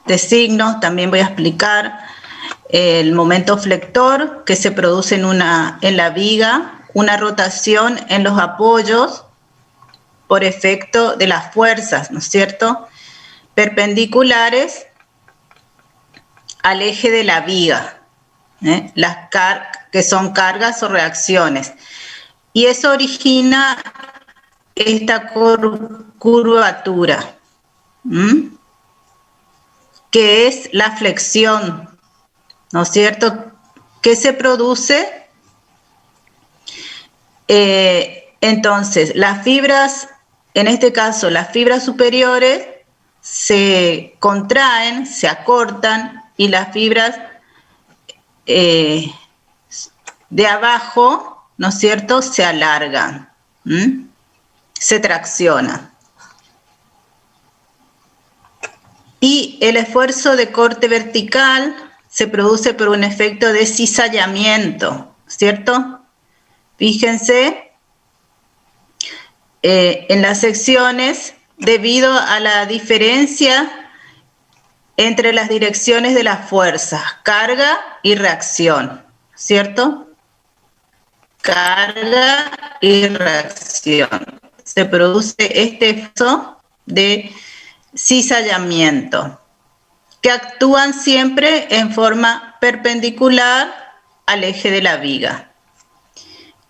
de signos. También voy a explicar el momento flector que se produce en la viga, una rotación en los apoyos por efecto de las fuerzas, ¿no es cierto?, perpendiculares al eje de la viga, que son cargas o reacciones. Y eso origina esta curvatura, que es la flexión, ¿no es cierto?, que se produce. Entonces, las fibras, en este caso, las fibras superiores se contraen, se acortan, y las fibras de abajo, ¿no es cierto?, se alargan, se traccionan. Y el esfuerzo de corte vertical se produce por un efecto de cizallamiento, ¿cierto? Fíjense en las secciones, debido a la diferencia entre las direcciones de las fuerzas, carga y reacción, ¿cierto? Carga y reacción. Se produce este efecto de cizallamiento, que actúan siempre en forma perpendicular al eje de la viga.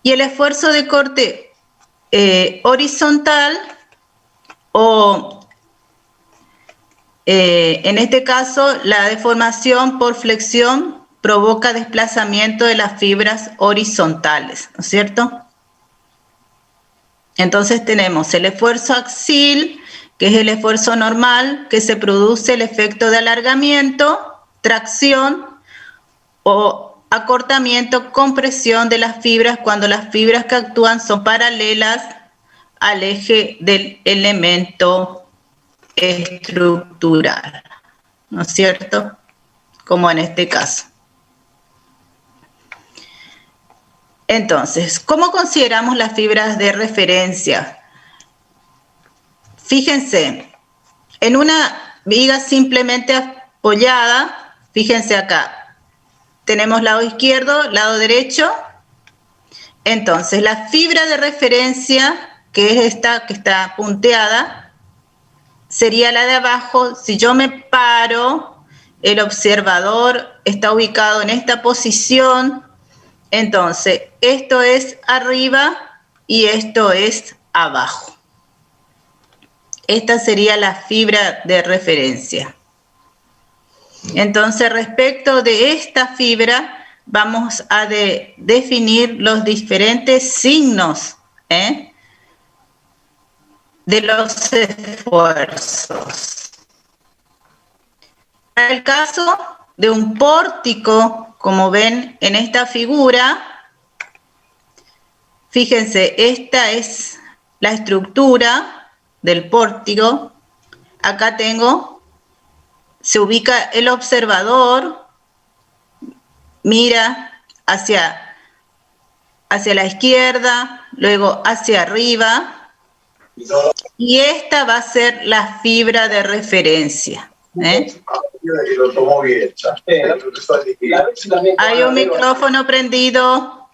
Y el esfuerzo de corte horizontal, o en este caso la deformación por flexión provoca desplazamiento de las fibras horizontales, ¿no es cierto? Entonces tenemos el esfuerzo axil, que es el esfuerzo normal, que se produce el efecto de alargamiento, tracción o acortamiento, compresión de las fibras cuando las fibras que actúan son paralelas al eje del elemento estructural, ¿no es cierto?, como en este caso. Entonces, ¿cómo consideramos las fibras de referencia? Fíjense, en una viga simplemente apoyada, fíjense acá, tenemos lado izquierdo, lado derecho. Entonces, la fibra de referencia, que es esta que está punteada, sería la de abajo. Si yo me paro, el observador está ubicado en esta posición, entonces esto es arriba y esto es abajo. Esta sería la fibra de referencia. Entonces, respecto de esta fibra, vamos a definir los diferentes signos de los esfuerzos. Para el caso de un pórtico, como ven en esta figura, fíjense, esta es la estructura del pórtico. Acá se ubica el observador, mira hacia la izquierda, luego hacia arriba, y esta va a ser la fibra de referencia. Hay un micrófono prendido.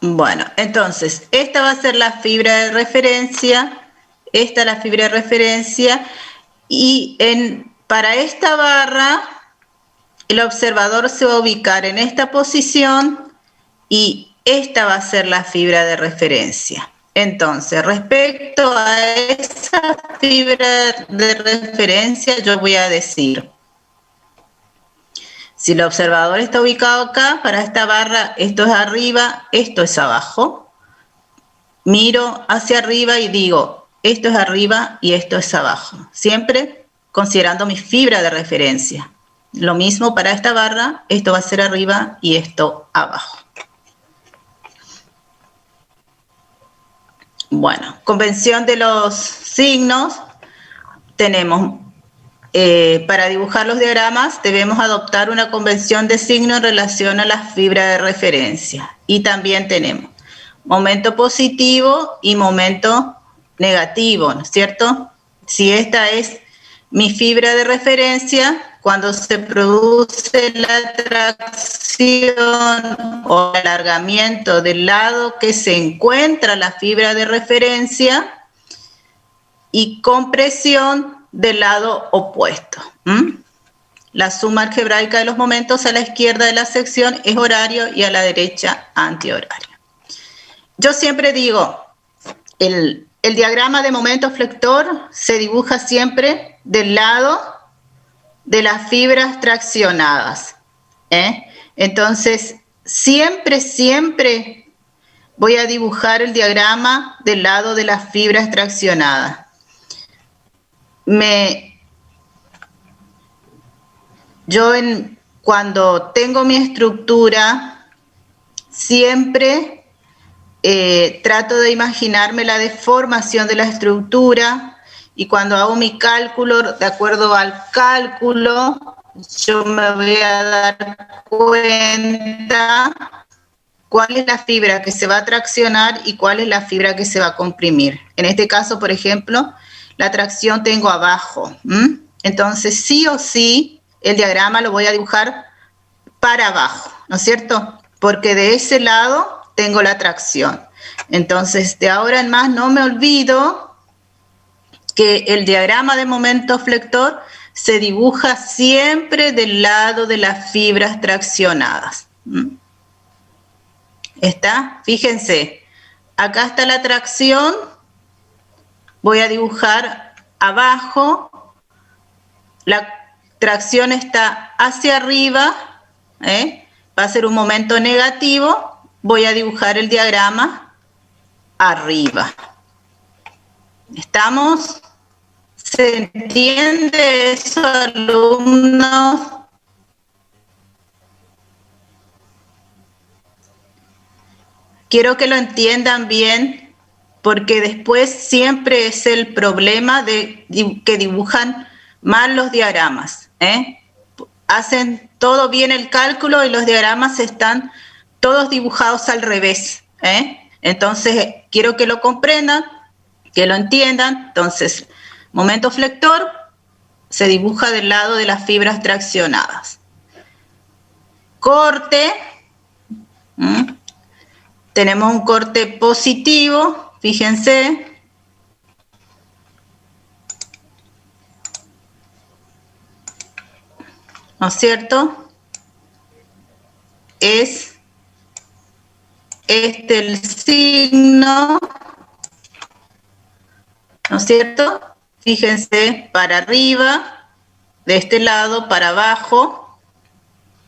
Bueno, entonces, esta va a ser la fibra de referencia, esta es la fibra de referencia, y para esta barra, el observador se va a ubicar en esta posición y esta va a ser la fibra de referencia. Entonces, respecto a esa fibra de referencia, yo voy a decir, si el observador está ubicado acá, para esta barra, esto es arriba, esto es abajo. Miro hacia arriba y digo, esto es arriba y esto es abajo. Siempre considerando mi fibra de referencia. Lo mismo para esta barra, esto va a ser arriba y esto abajo. Bueno, convención de los signos. Tenemos, para dibujar los diagramas, debemos adoptar una convención de signo en relación a la fibra de referencia. Y también tenemos momento positivo y momento negativo, ¿no es cierto? Si esta es mi fibra de referencia, cuando se produce la tracción o alargamiento del lado que se encuentra la fibra de referencia y compresión del lado opuesto. La suma algebraica de los momentos a la izquierda de la sección es horario y a la derecha antihorario. Yo siempre digo, el diagrama de momento flector se dibuja siempre del lado de las fibras traccionadas. Entonces, siempre voy a dibujar el diagrama del lado de las fibras traccionadas. Cuando tengo mi estructura, siempre trato de imaginarme la deformación de la estructura y cuando hago mi cálculo, de acuerdo al cálculo, yo me voy a dar cuenta cuál es la fibra que se va a traccionar y cuál es la fibra que se va a comprimir. En este caso, por ejemplo, la tracción tengo abajo. Entonces, sí o sí, el diagrama lo voy a dibujar para abajo, ¿no es cierto? Porque de ese lado tengo la tracción. Entonces, de ahora en más no me olvido que el diagrama de momento flector se dibuja siempre del lado de las fibras traccionadas. ¿Está? Fíjense, acá está la tracción, voy a dibujar abajo, la tracción está hacia arriba, va a ser un momento negativo, voy a dibujar el diagrama arriba. ¿Estamos? ¿Se entiende eso, alumnos? Quiero que lo entiendan bien, porque después siempre es el problema de que dibujan mal los diagramas. Hacen todo bien el cálculo y los diagramas están todos dibujados al revés. Entonces, quiero que lo comprendan, que lo entiendan. Entonces, momento flector se dibuja del lado de las fibras traccionadas. Corte. Tenemos un corte positivo, fíjense. ¿No es cierto? Es este el signo, ¿no es cierto? Fíjense, para arriba, de este lado, para abajo.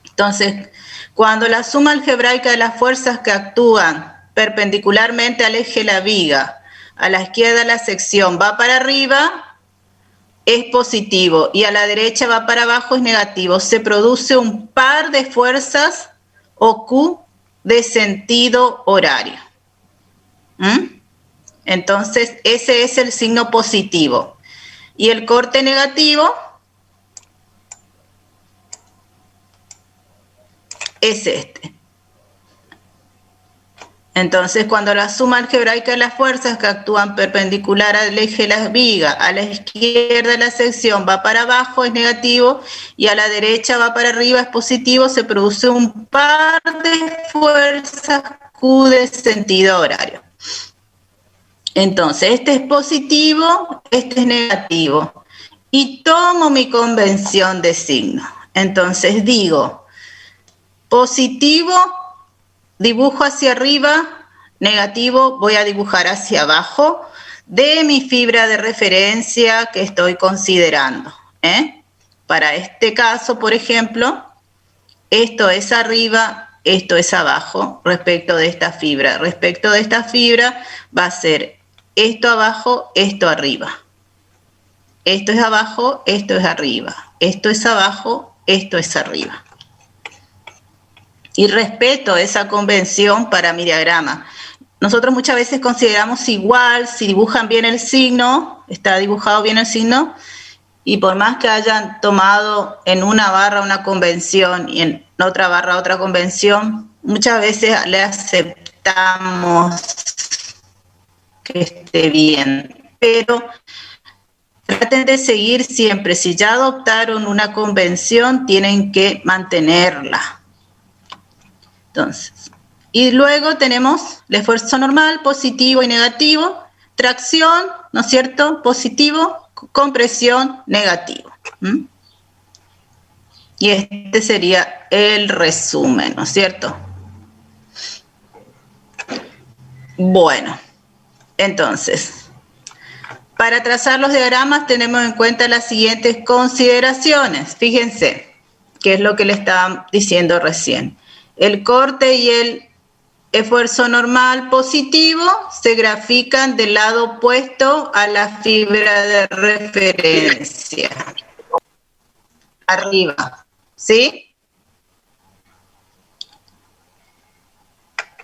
Entonces, cuando la suma algebraica de las fuerzas que actúan perpendicularmente al eje de la viga, a la izquierda de la sección va para arriba, es positivo, y a la derecha va para abajo, es negativo. Se produce un par de fuerzas o Q de sentido horario. Entonces, ese es el signo positivo. Y el corte negativo es este. Entonces, cuando la suma algebraica de las fuerzas que actúan perpendicular al eje de la viga, a la izquierda de la sección va para abajo, es negativo, y a la derecha va para arriba, es positivo, se produce un par de fuerzas Q de sentido horario. Entonces, este es positivo, este es negativo. Y tomo mi convención de signo. Entonces digo, positivo, dibujo hacia arriba, negativo, voy a dibujar hacia abajo de mi fibra de referencia que estoy considerando. Para este caso, por ejemplo, esto es arriba, esto es abajo respecto de esta fibra. Respecto de esta fibra va a ser esto abajo, esto arriba. Esto es abajo, esto es arriba. Esto es abajo, esto es arriba. Y respeto esa convención para mi diagrama. Nosotros muchas veces consideramos igual, si dibujan bien el signo, está dibujado bien el signo, y por más que hayan tomado en una barra una convención y en otra barra otra convención, muchas veces le aceptamos necesitamos que esté bien, pero traten de seguir siempre. Si ya adoptaron una convención, tienen que mantenerla. Entonces, y luego tenemos el esfuerzo normal, positivo y negativo, tracción, ¿no es cierto? Positivo, compresión, negativo. Y este sería el resumen, ¿no es cierto? Bueno, entonces, para trazar los diagramas tenemos en cuenta las siguientes consideraciones. Fíjense, qué es lo que le estaba diciendo recién. El corte y el esfuerzo normal positivo se grafican del lado opuesto a la fibra de referencia. Arriba, ¿sí?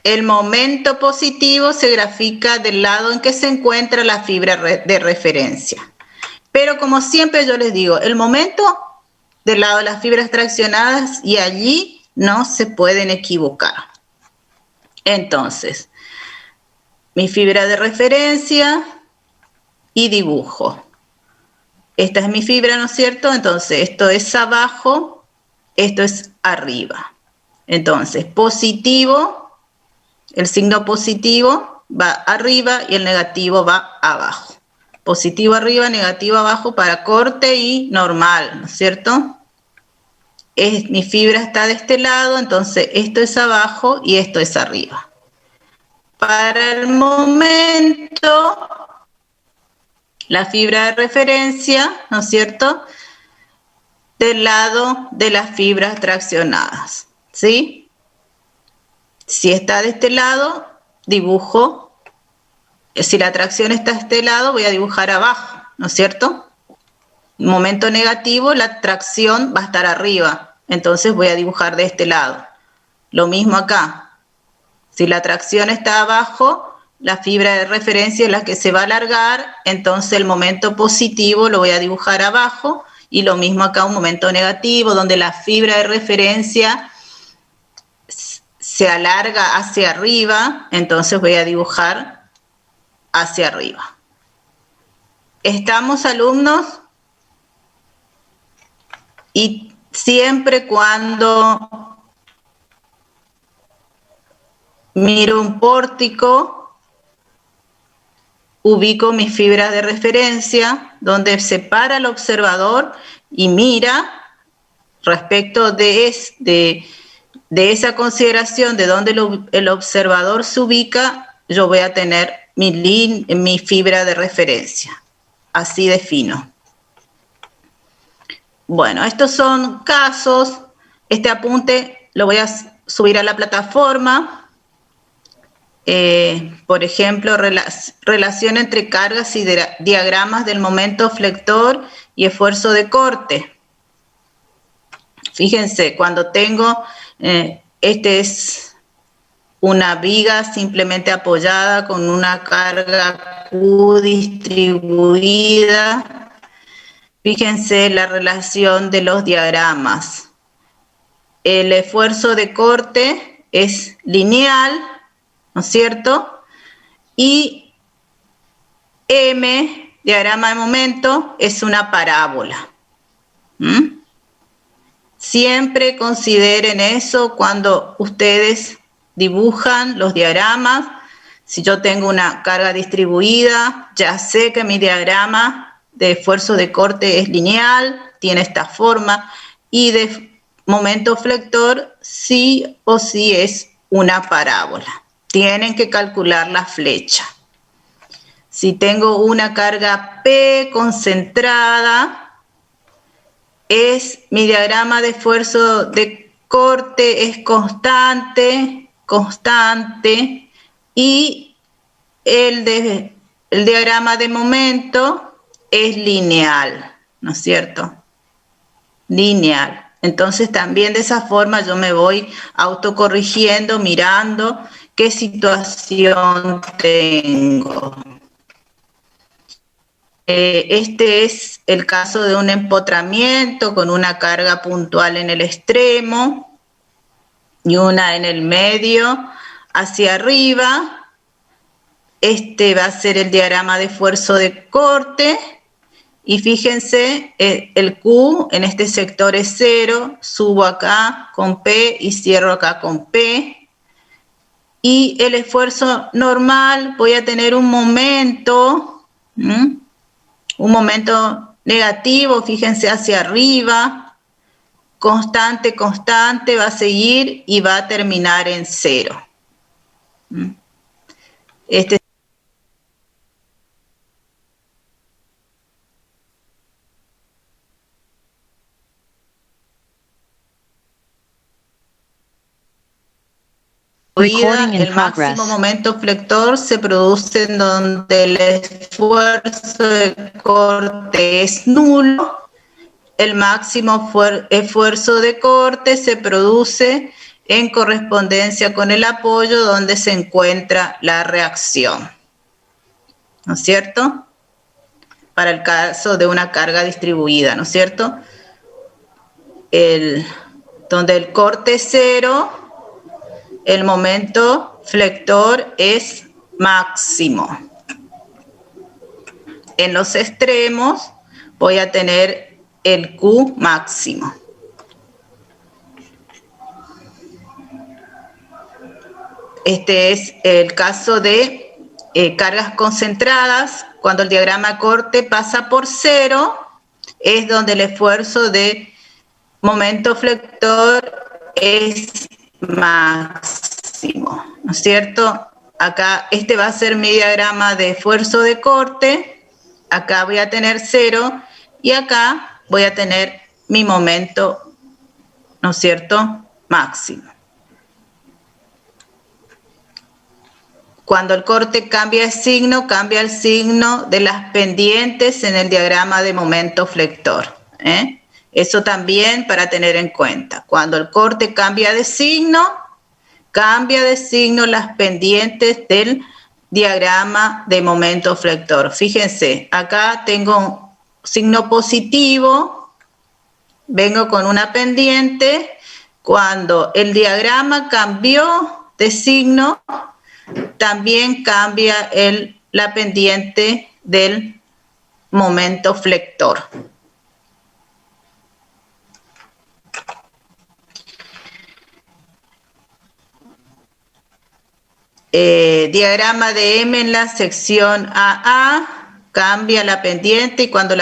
El momento positivo se grafica del lado en que se encuentra la fibra de referencia. Pero como siempre yo les digo, el momento del lado de las fibras traccionadas y allí no se pueden equivocar. Entonces, mi fibra de referencia y dibujo. Esta es mi fibra, ¿no es cierto? Entonces, esto es abajo, esto es arriba. Entonces, positivo, el signo positivo va arriba y el negativo va abajo. Positivo arriba, negativo abajo para corte y normal, ¿no es cierto? Mi fibra está de este lado, entonces esto es abajo y esto es arriba. Para el momento, la fibra de referencia, ¿no es cierto?, del lado de las fibras traccionadas, ¿sí? Si está de este lado, dibujo. Si la tracción está de este lado, voy a dibujar abajo, ¿no es cierto? Momento negativo, la tracción va a estar arriba, entonces voy a dibujar de este lado. Lo mismo acá. Si la tracción está abajo, la fibra de referencia es la que se va a alargar, entonces el momento positivo lo voy a dibujar abajo, y lo mismo acá, un momento negativo, donde la fibra de referencia se alarga hacia arriba, entonces voy a dibujar hacia arriba. ¿Estamos, alumnos? Y siempre cuando miro un pórtico, ubico mis fibras de referencia, donde se para el observador y mira respecto de esa consideración de donde el observador se ubica, yo voy a tener mi fibra de referencia. Así defino. Bueno, estos son casos. Este apunte lo voy a subir a la plataforma. Por ejemplo, relación entre cargas y diagramas del momento flector y esfuerzo de corte. Fíjense, cuando tengo, este es una viga simplemente apoyada con una carga Q distribuida. Fíjense la relación de los diagramas. El esfuerzo de corte es lineal, ¿no es cierto? Y M, diagrama de momento, es una parábola. Siempre consideren eso cuando ustedes dibujan los diagramas. Si yo tengo una carga distribuida, ya sé que mi diagrama de esfuerzo de corte es lineal, tiene esta forma, y de momento flector sí o sí es una parábola. Tienen que calcular la flecha. Si tengo una carga P concentrada, mi diagrama de esfuerzo de corte es constante, y el diagrama de momento es lineal, ¿no es cierto? Lineal. Entonces también de esa forma yo me voy autocorrigiendo, mirando qué situación tengo. Este es el caso de un empotramiento con una carga puntual en el extremo y una en el medio. hacia arriba. Este va a ser el diagrama de esfuerzo de corte. Y fíjense, el Q en este sector es 0, subo acá con P y cierro acá con P. Y el esfuerzo normal, voy a tener un momento negativo, fíjense, hacia arriba, constante, constante, va a seguir y va a terminar en 0. Este el máximo momento flector se produce en donde el esfuerzo de corte es nulo. El máximo esfuerzo de corte se produce en correspondencia con el apoyo donde se encuentra la reacción. ¿No es cierto? Para el caso de una carga distribuida, ¿no es cierto? Donde el corte es 0, el momento flector es máximo. En los extremos voy a tener el Q máximo. Este es el caso de cargas concentradas. Cuando el diagrama corte pasa por 0, es donde el esfuerzo de momento flector es máximo, ¿no es cierto? Acá este va a ser mi diagrama de esfuerzo de corte. Acá voy a tener 0 y acá voy a tener mi momento, ¿no es cierto?, máximo. Cuando el corte cambia el signo de las pendientes en el diagrama de momento flector. Eso también para tener en cuenta. Cuando el corte cambia de signo las pendientes del diagrama de momento flector. Fíjense, acá tengo un signo positivo, vengo con una pendiente. Cuando el diagrama cambió de signo, también cambia la pendiente del momento flector. Diagrama de M en la sección AA, cambia la pendiente y cuando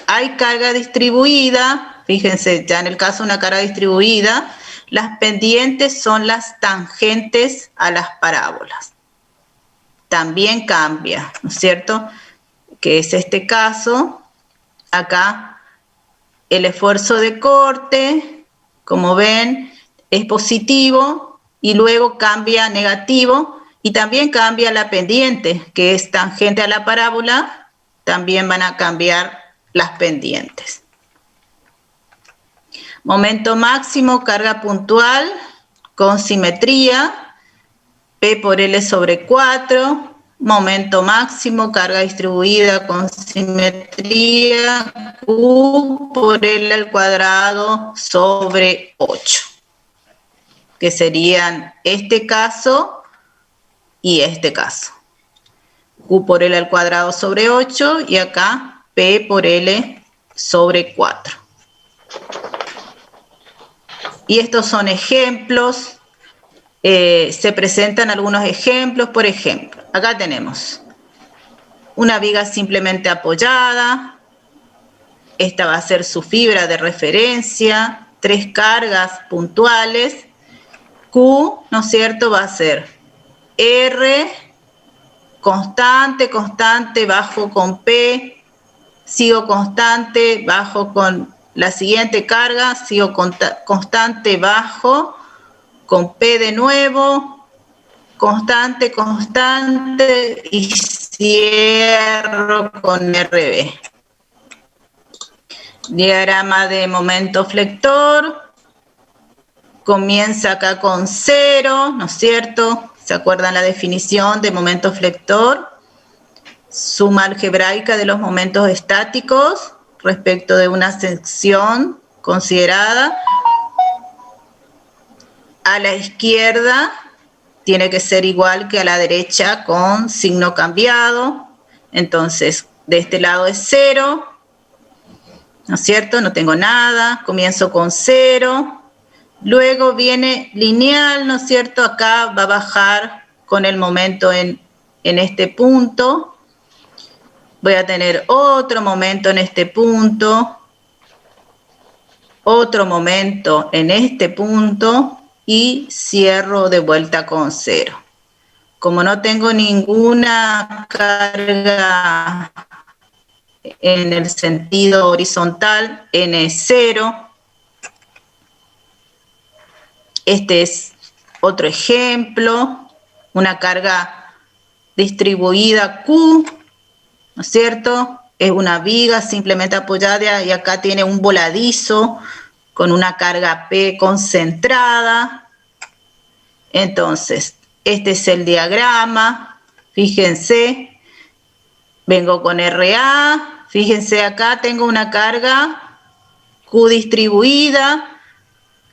hay carga distribuida, fíjense, ya en el caso de una carga distribuida, las pendientes son las tangentes a las parábolas. También cambia, ¿no es cierto? Que es este caso. Acá el esfuerzo de corte, como ven, es positivo y luego cambia a negativo y también cambia la pendiente, que es tangente a la parábola, también van a cambiar las pendientes. Momento máximo, carga puntual con simetría, P por L sobre 4. Momento máximo, carga distribuida con simetría, Q por L al cuadrado sobre 8. Que serían este caso y este caso. Q por L al cuadrado sobre 8 y acá P por L sobre 4. Y estos son ejemplos, se presentan algunos ejemplos. Por ejemplo, acá tenemos una viga simplemente apoyada, esta va a ser su fibra de referencia, 3 cargas puntuales, Q, ¿no es cierto?, va a ser R, constante, constante, bajo con P, sigo constante, bajo con la siguiente carga, sigo constante, bajo, con P de nuevo, constante, constante, y cierro con RB. Diagrama de momento flector, comienza acá con 0, ¿no es cierto? ¿Se acuerdan la definición de momento flector? Suma algebraica de los momentos estáticos respecto de una sección considerada. A la izquierda tiene que ser igual que a la derecha con signo cambiado. Entonces, de este lado es 0, ¿no es cierto? No tengo nada, comienzo con 0. Luego viene lineal, ¿no es cierto? Acá va a bajar con el momento en este punto. Voy a tener otro momento en este punto, otro momento en este punto y cierro de vuelta con 0. Como no tengo ninguna carga en el sentido horizontal, N0, este es otro ejemplo, una carga distribuida Q, ¿no es cierto? Es una viga simplemente apoyada y acá tiene un voladizo con una carga P concentrada. Entonces, este es el diagrama, fíjense, vengo con RA, fíjense acá tengo una carga Q distribuida,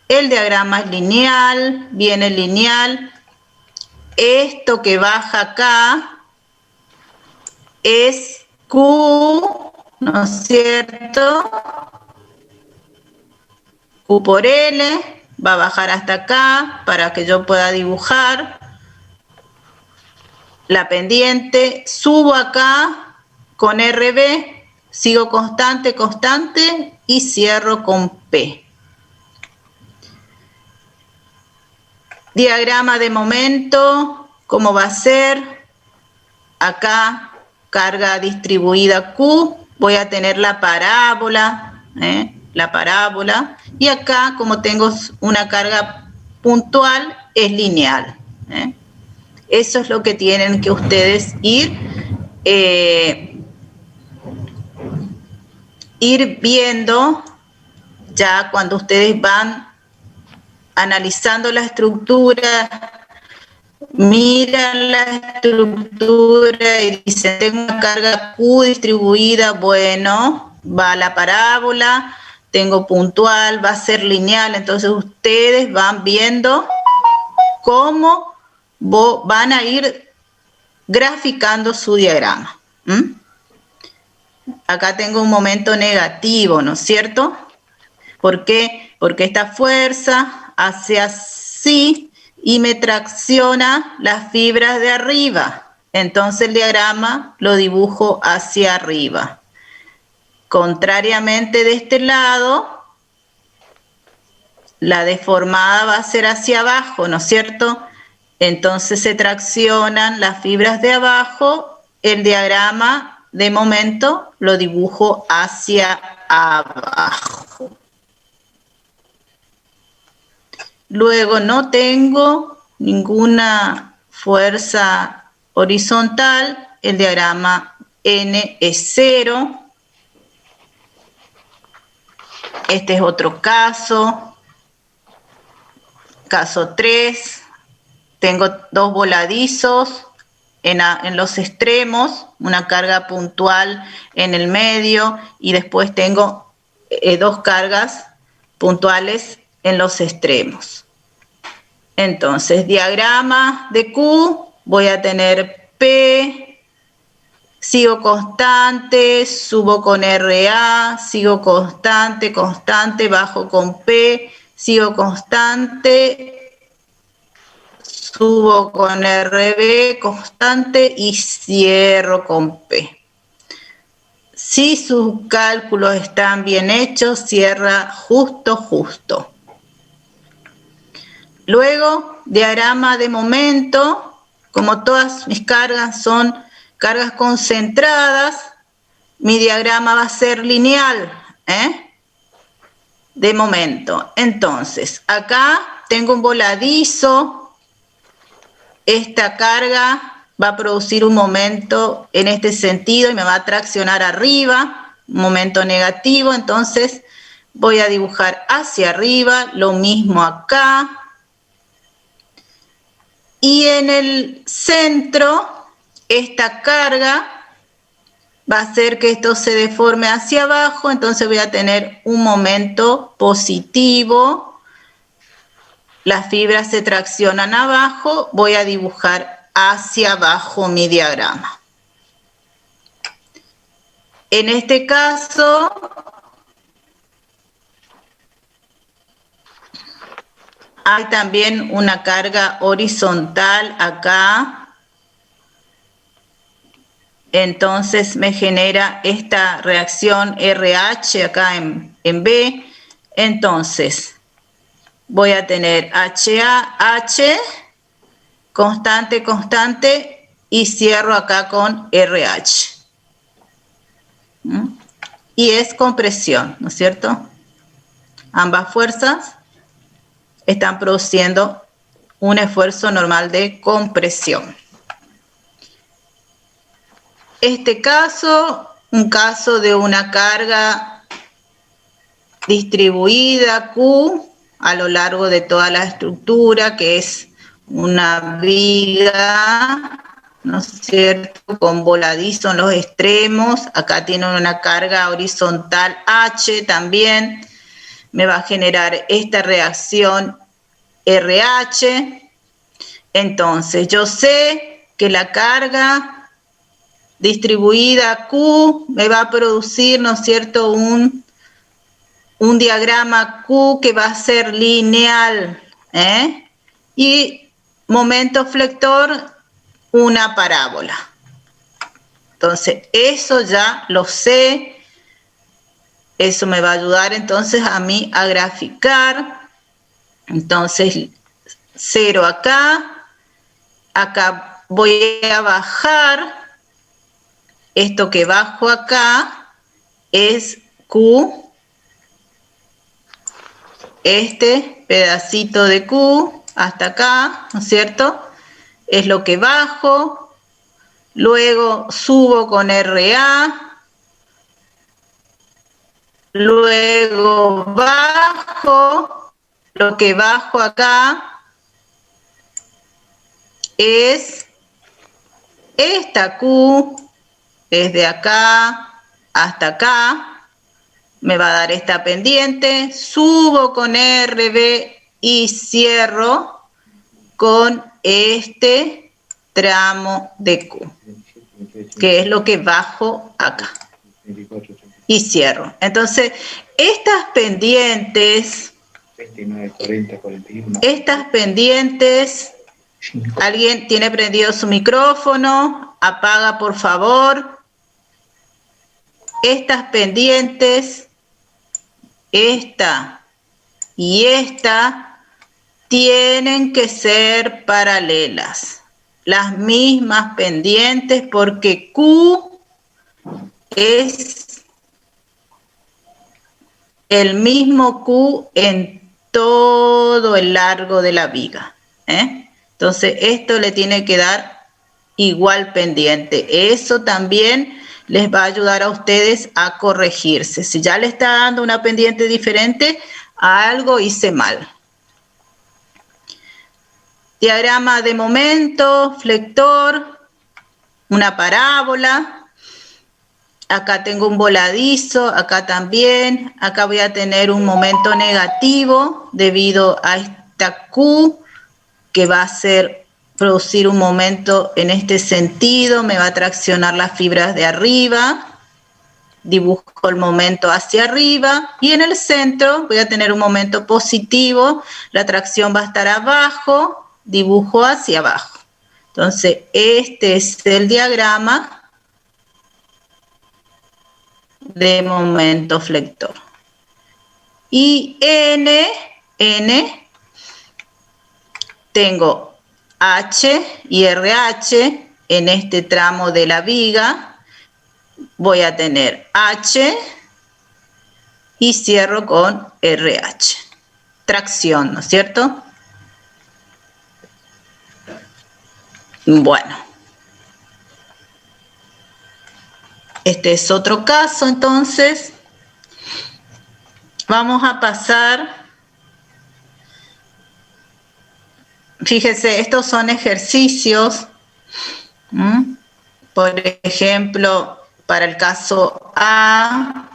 el diagrama es lineal, viene lineal, esto que baja acá es Q, ¿no es cierto? Q por L, va a bajar hasta acá para que yo pueda dibujar la pendiente, subo acá con RB, sigo constante, constante y cierro con P. Diagrama de momento, ¿cómo va a ser? Acá, carga distribuida Q, voy a tener la parábola, y acá, como tengo una carga puntual, es lineal. Eso es lo que tienen que ustedes ir viendo ya cuando ustedes van analizando la estructura, miran la estructura y dicen, tengo una carga Q distribuida, bueno, va a la parábola, tengo puntual, va a ser lineal, entonces ustedes van viendo cómo van a ir graficando su diagrama. Acá tengo un momento negativo, ¿no es cierto? ¿Por qué? Porque esta fuerza hace así y me tracciona las fibras de arriba. Entonces el diagrama lo dibujo hacia arriba. Contrariamente de este lado, la deformada va a ser hacia abajo, ¿no es cierto? Entonces se traccionan las fibras de abajo, el diagrama de momento lo dibujo hacia abajo. Luego no tengo ninguna fuerza horizontal, el diagrama N es 0. Este es otro caso. Caso 3. Tengo dos voladizos en los extremos, una carga puntual en el medio y después tengo dos cargas puntuales en los extremos. Entonces, diagrama de Q, voy a tener P, sigo constante, subo con RA, sigo constante, constante, bajo con P, sigo constante, subo con RB, constante y cierro con P. Si sus cálculos están bien hechos, cierra justo, justo. Luego, diagrama de momento, como todas mis cargas son cargas concentradas, mi diagrama va a ser lineal, de momento. Entonces, acá tengo un voladizo, esta carga va a producir un momento en este sentido y me va a traccionar arriba, un momento negativo, entonces voy a dibujar hacia arriba, lo mismo acá. Y en el centro, esta carga va a hacer que esto se deforme hacia abajo, entonces voy a tener un momento positivo. las fibras se traccionan abajo, voy a dibujar hacia abajo mi diagrama. En este caso, hay también una carga horizontal acá. Entonces me genera esta reacción RH acá en B. Entonces voy a tener H, constante, constante, y cierro acá con RH. Y es compresión, ¿no es cierto? Ambas fuerzas están produciendo un esfuerzo normal de compresión. Este caso, un caso de una carga distribuida Q a lo largo de toda la estructura, que es una viga, ¿no es cierto?, con voladizo en los extremos. Acá tiene una carga horizontal H también. Me va a generar esta reacción RH. Entonces, yo sé que la carga distribuida Q me va a producir, ¿no es cierto?, un diagrama Q que va a ser lineal, y momento flector, una parábola. Entonces, eso ya lo sé. Eso me va a ayudar entonces a mí a graficar. Entonces, 0 acá. Acá voy a bajar. Esto que bajo acá es Q. Este pedacito de Q hasta acá, ¿no es cierto?, es lo que bajo. Luego subo con RA. Luego bajo. Lo que bajo acá es esta Q, desde acá hasta acá. Me va a dar esta pendiente, subo con RB y cierro con este tramo de Q, que es lo que bajo acá. Y cierro. Entonces, estas pendientes, ¿alguien tiene prendido su micrófono? Apaga, por favor. Estas pendientes, esta y esta, tienen que ser paralelas, las mismas pendientes, porque Q es el mismo Q en todo el largo de la viga, Entonces, esto le tiene que dar igual pendiente. Eso también les va a ayudar a ustedes a corregirse. Si ya le está dando una pendiente diferente, algo hice mal. Diagrama de momento, flector, una parábola. Acá tengo un voladizo, acá también. Acá voy a tener un momento negativo debido a esta Q, que va a producir un momento en este sentido. Me va a traccionar las fibras de arriba. Dibujo el momento hacia arriba. Y en el centro voy a tener un momento positivo. La tracción va a estar abajo. Dibujo hacia abajo. Entonces, este es el diagrama de momento flector. Y N, tengo H y RH en este tramo de la viga. Voy a tener H y cierro con RH. Tracción, ¿no es cierto? Bueno. Este es otro caso, entonces. Vamos a pasar. Fíjese, estos son ejercicios. Por ejemplo, para el caso A,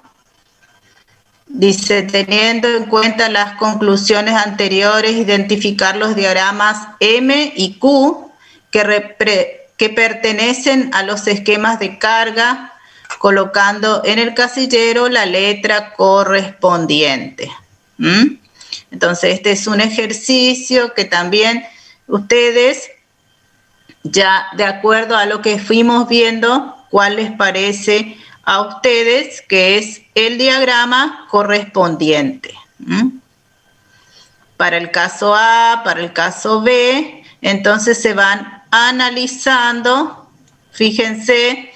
Dice, teniendo en cuenta las conclusiones anteriores, identificar los diagramas M y Q que pertenecen a los esquemas de carga, colocando en el casillero la letra correspondiente. Entonces, este es un ejercicio que también ustedes, ya de acuerdo a lo que fuimos viendo, cuál les parece a ustedes que es el diagrama correspondiente. Para el caso A, para el caso B, entonces se van analizando, fíjense,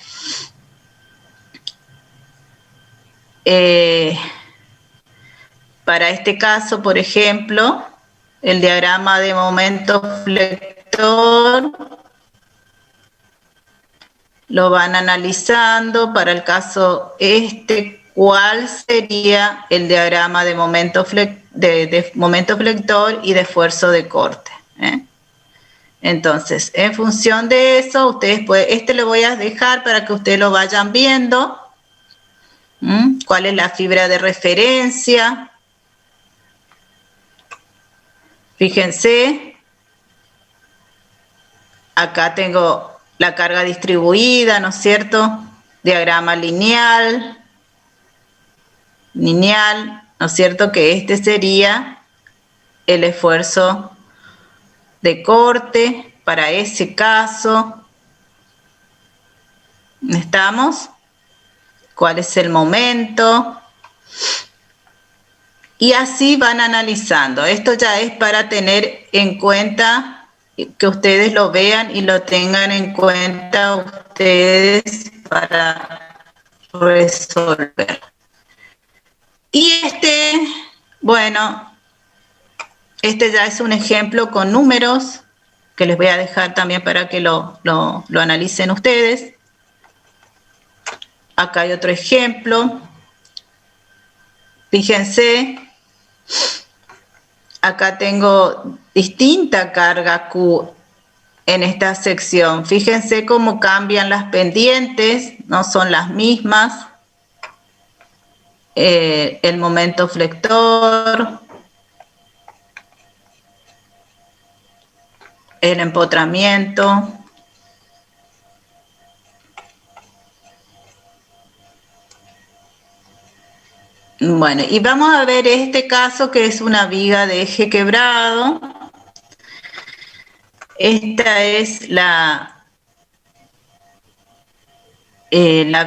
para este caso, por ejemplo, el diagrama de momento flector, lo van analizando. Para el caso ¿cuál sería el diagrama de momento flector y de esfuerzo de corte? Entonces, en función de eso, ustedes pueden, lo voy a dejar para que ustedes lo vayan viendo. ¿Cuál es la fibra de referencia? Fíjense, acá tengo la carga distribuida, ¿no es cierto? Diagrama lineal, ¿no es cierto? Que este sería el esfuerzo de corte para ese caso. ¿Estamos? ¿Cuál es el momento? Y así van analizando. Esto ya es para tener en cuenta, que ustedes lo vean y lo tengan en cuenta ustedes para resolver. Y bueno, ya es un ejemplo con números que les voy a dejar también para que lo analicen ustedes. Acá hay otro ejemplo. Fíjense, acá tengo distinta carga Q en esta sección. Fíjense cómo cambian las pendientes, no son las mismas. El momento flector, el empotramiento. Bueno, y vamos a ver este caso que es una viga de eje quebrado. Esta es la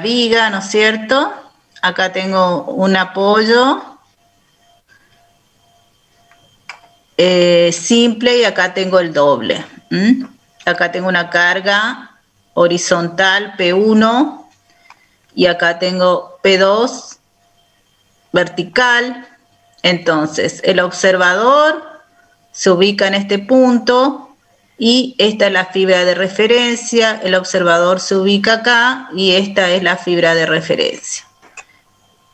viga, ¿no es cierto? Acá tengo un apoyo simple y acá tengo el doble. Acá tengo una carga horizontal P1 y acá tengo P2 vertical. Entonces, el observador se ubica en este punto y esta es la fibra de referencia. El observador se ubica acá y esta es la fibra de referencia.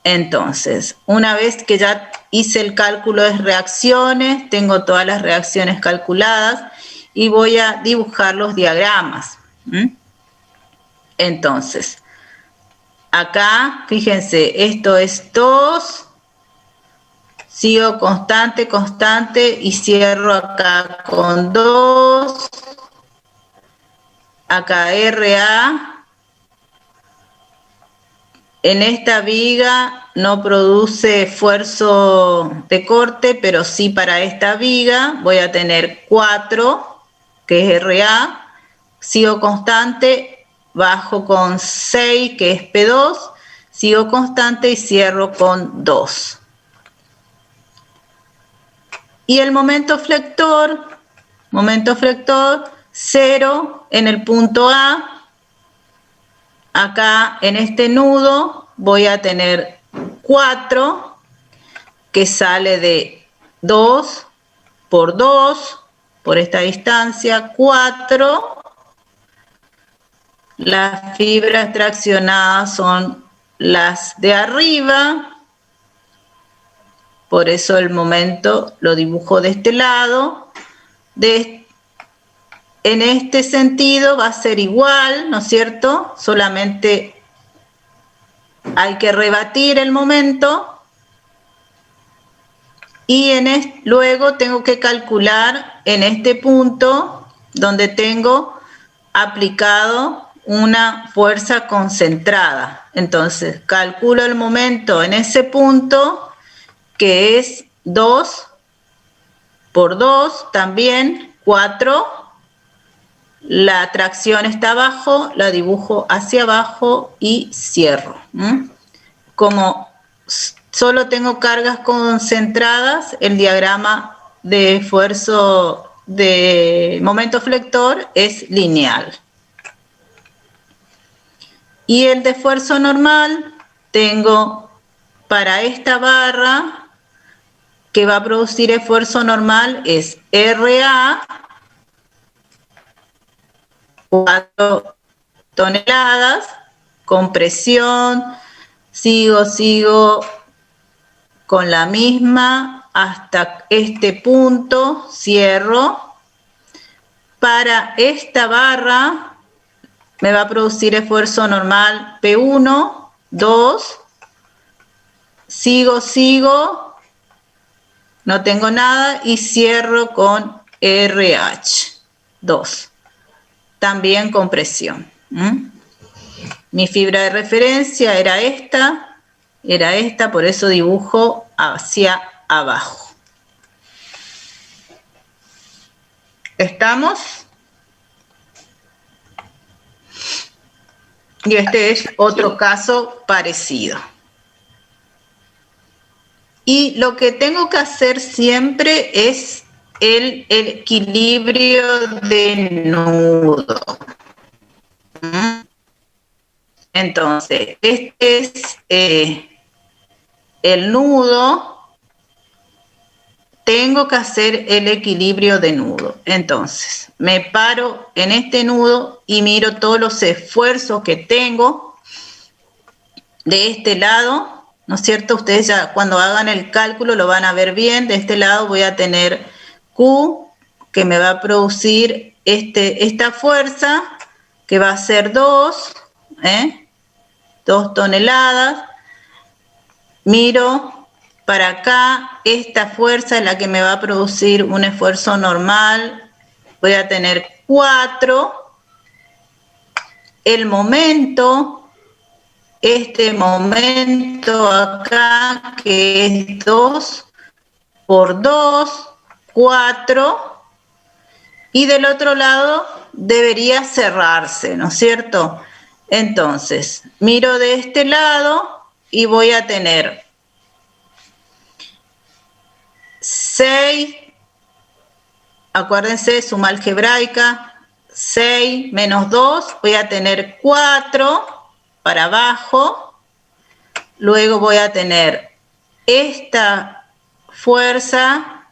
Entonces, una vez que ya hice el cálculo de reacciones, tengo todas las reacciones calculadas y voy a dibujar los diagramas. Entonces, acá, fíjense, esto es 2, sigo constante, constante y cierro acá con 2, acá RA. En esta viga no produce esfuerzo de corte, pero sí para esta viga voy a tener 4, que es RA, sigo constante, bajo con 6, que es P2, sigo constante y cierro con 2. Y el momento flector, 0 en el punto A. Acá en este nudo voy a tener 4, que sale de 2 por 2, por esta distancia, 4. Las fibras traccionadas son las de arriba, por eso el momento lo dibujo de este lado. En este sentido va a ser igual, ¿no es cierto? Solamente hay que rebatir el momento Y luego tengo que calcular en este punto donde tengo aplicado una fuerza concentrada. Entonces, calculo el momento en ese punto, que es 2 por 2, también 4. La tracción está abajo, la dibujo hacia abajo y cierro. Como solo tengo cargas concentradas, el diagrama de esfuerzo de momento flector es lineal. Y el de esfuerzo normal tengo para esta barra que va a producir esfuerzo normal es RA, 4 toneladas, con presión, sigo con la misma hasta este punto, cierro. Para esta barra me va a producir esfuerzo normal P1, 2, sigo, no tengo nada y cierro con RH, 2, también con presión. Mi fibra de referencia era esta, por eso dibujo hacia abajo. ¿Estamos? Y este es otro caso parecido. Y lo que tengo que hacer siempre es el equilibrio de nudo. Entonces, este es el nudo. Tengo que hacer el equilibrio de nudo. Entonces, me paro en este nudo y miro todos los esfuerzos que tengo de este lado, ¿no es cierto? Ustedes ya cuando hagan el cálculo lo van a ver bien. De este lado voy a tener Q, que me va a producir esta fuerza, que va a ser 2 toneladas. Miro para acá, esta fuerza es la que me va a producir un esfuerzo normal. Voy a tener 4. El momento, este momento acá, que es 2 por 2, 4. Y del otro lado debería cerrarse, ¿no es cierto? Entonces, miro de este lado y voy a tener 6, acuérdense, suma algebraica, 6 menos 2, voy a tener 4 para abajo, luego voy a tener esta fuerza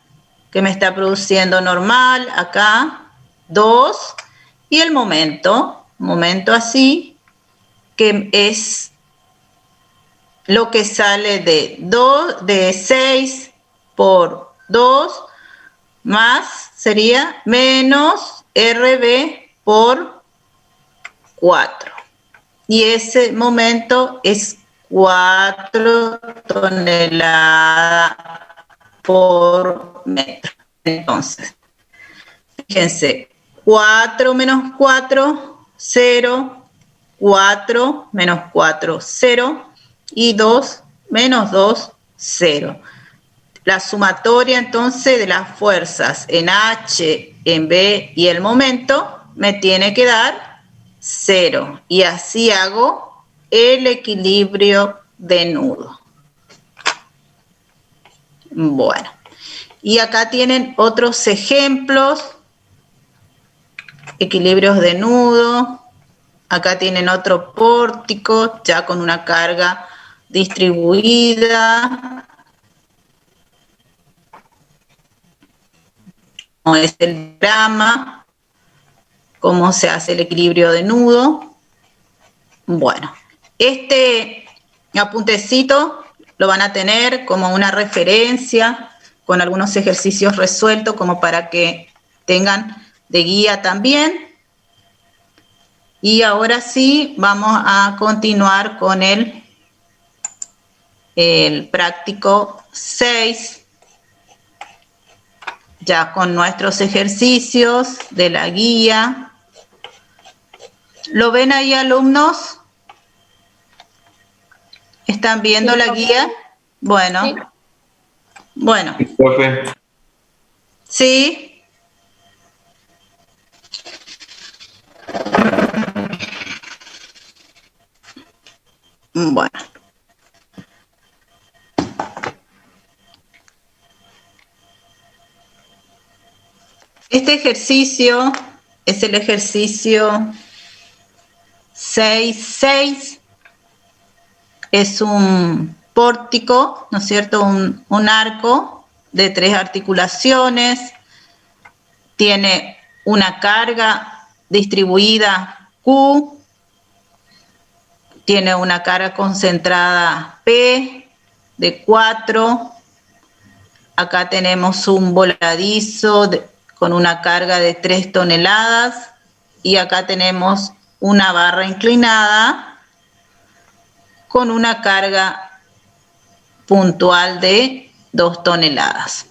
que me está produciendo normal, acá, 2, y el momento así, que es lo que sale de 6 por 2, más sería menos RB por 4. Y ese momento es 4 toneladas por metro. Entonces, fíjense, 4 menos 4, 0, 4 menos 4, 0, y 2 menos 2, 0. La sumatoria entonces de las fuerzas en H, en B y el momento me tiene que dar 0. Y así hago el equilibrio de nudo. Bueno, y acá tienen otros ejemplos. Equilibrios de nudo. Acá tienen otro pórtico ya con una carga distribuida. Cómo es el diagrama, cómo se hace el equilibrio de nudo. Bueno, este apuntecito lo van a tener como una referencia con algunos ejercicios resueltos como para que tengan de guía también. Y ahora sí vamos a continuar con el práctico 6. ya con nuestros ejercicios de la guía. ¿Lo ven ahí, alumnos? ¿Están viendo Sí, la profe. guía? Bueno, Sí. bueno. Sí, profe. ¿Sí? Bueno. Este ejercicio es el ejercicio 6.6. Es un pórtico, ¿no es cierto? Un arco de 3 articulaciones. Tiene una carga distribuida Q. Tiene una carga concentrada P de 4. Acá tenemos un voladizo con una carga de 3 toneladas. Y acá tenemos una barra inclinada con una carga puntual de 2 toneladas.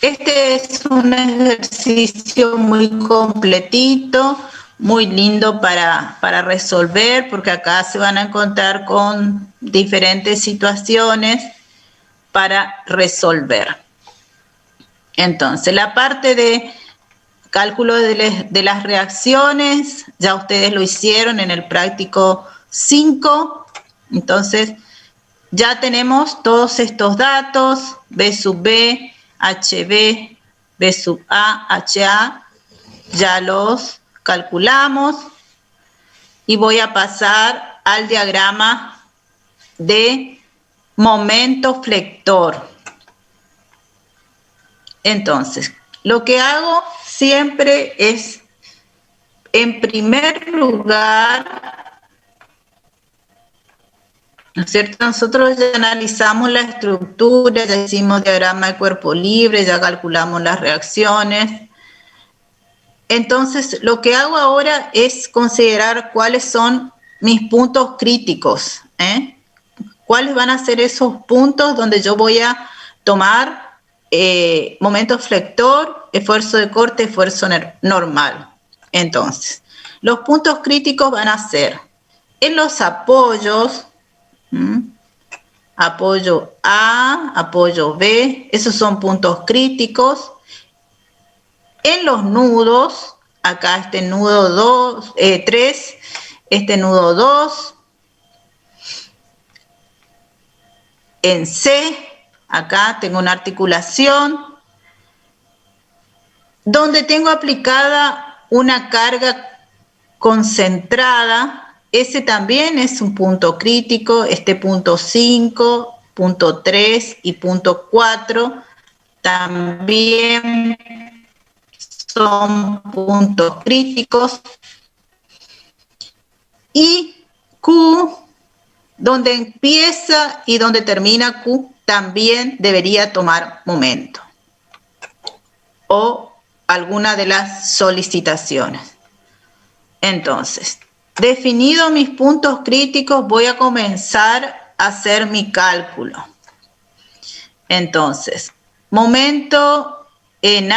Este es un ejercicio muy completito, muy lindo para resolver, porque acá se van a encontrar con diferentes situaciones para resolver. Entonces, la parte de cálculo de las reacciones, ya ustedes lo hicieron en el práctico 5, entonces ya tenemos todos estos datos, B sub B, HB, B sub A, HA, ya los calculamos y voy a pasar al diagrama de momento flector. Entonces, lo que hago siempre es, en primer lugar, ¿no es cierto? Nosotros ya analizamos la estructura, ya hicimos diagrama de cuerpo libre, ya calculamos las reacciones. Entonces, lo que hago ahora es considerar cuáles son mis puntos críticos, ¿eh? ¿Cuáles van a ser esos puntos donde yo voy a tomar momento flector, esfuerzo de corte, esfuerzo normal? Entonces, los puntos críticos van a ser en los apoyos, apoyo A, apoyo B, esos son puntos críticos. En los nudos, acá este nudo 3, este nudo 2. En C, acá tengo una articulación donde tengo aplicada una carga concentrada. Ese también es un punto crítico, este punto 5, punto 3 y punto 4 también son puntos críticos. Y Q, donde empieza y donde termina Q, también debería tomar momento o alguna de las solicitaciones. Entonces, definido mis puntos críticos, voy a comenzar a hacer mi cálculo. Entonces, momento en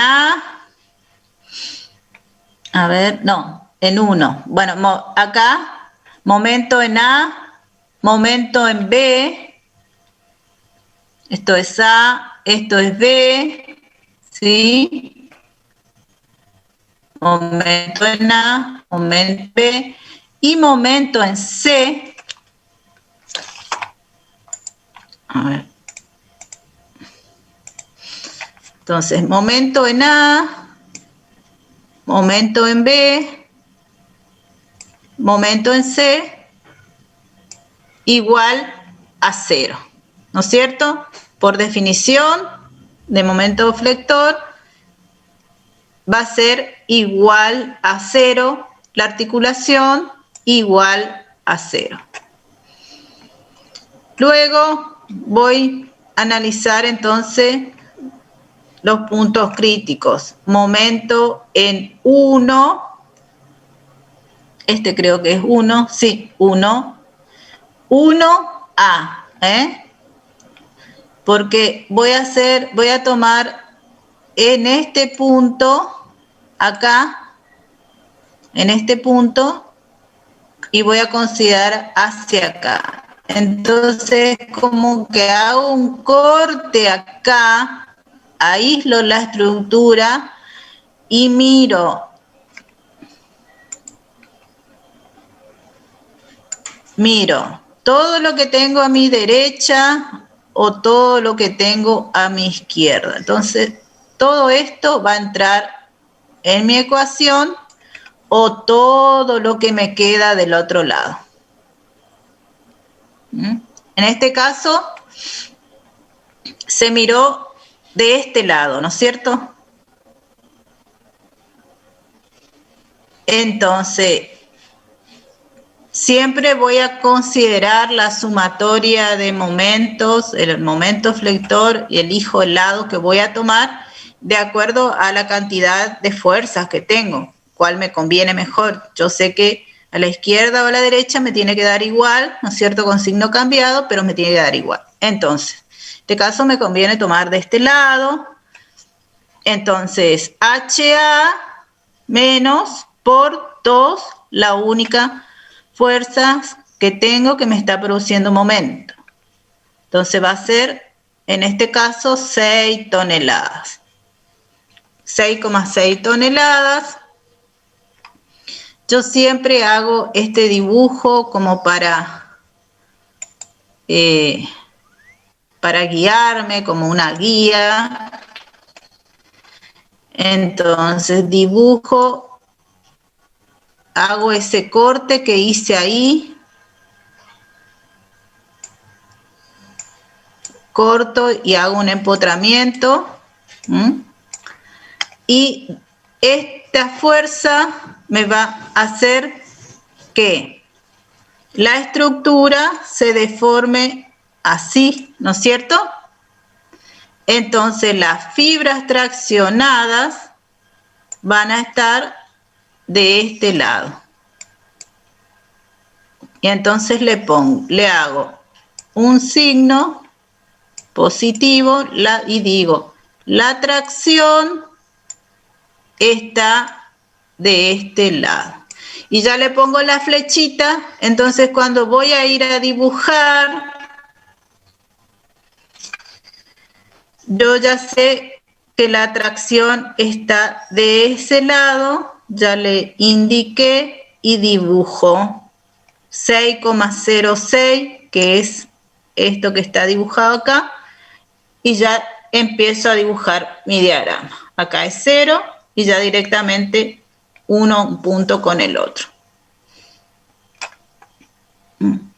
en 1. Bueno, acá, momento en A, momento en B. Esto es A, esto es B, ¿sí? Momento en A, momento en B y momento en C. A ver. Entonces, momento en A, momento en B, momento en C, igual a 0, ¿no es cierto? Por definición de momento flector, va a ser igual a 0, la articulación igual a 0. Luego voy a analizar entonces los puntos críticos. Momento en 1, este creo que es 1, sí, 1, 1A, porque voy a tomar en este punto, acá, en este punto, y voy a considerar hacia acá. Entonces, como que hago un corte acá, aíslo la estructura y miro todo lo que tengo a mi derecha o todo lo que tengo a mi izquierda. Entonces, todo esto va a entrar en mi ecuación o todo lo que me queda del otro lado. En este caso, se miró de este lado, ¿no es cierto? Entonces, siempre voy a considerar la sumatoria de momentos, el momento flector y elijo el lado que voy a tomar de acuerdo a la cantidad de fuerzas que tengo, cuál me conviene mejor. Yo sé que a la izquierda o a la derecha me tiene que dar igual, ¿no es cierto?, con signo cambiado, pero me tiene que dar igual. Entonces, en este caso me conviene tomar de este lado. Entonces, HA menos por 2, la única fuerza que tengo que me está produciendo momento. Entonces va a ser, en este caso, 6 toneladas. 6,6 toneladas. Yo siempre hago este dibujo como para guiarme, como una guía. Entonces dibujo, hago ese corte que hice ahí, corto y hago un empotramiento. Y esta fuerza me va a hacer que la estructura se deforme así, ¿no es cierto? Entonces las fibras traccionadas van a estar de este lado. Y entonces le hago un signo positivo y digo, la tracción está de este lado. Y ya le pongo la flechita, entonces cuando voy a ir a dibujar, yo ya sé que la tracción está de ese lado, ya le indiqué y dibujo 6,06, que es esto que está dibujado acá, y ya empiezo a dibujar mi diagrama. Acá es 0 y ya directamente un punto con el otro.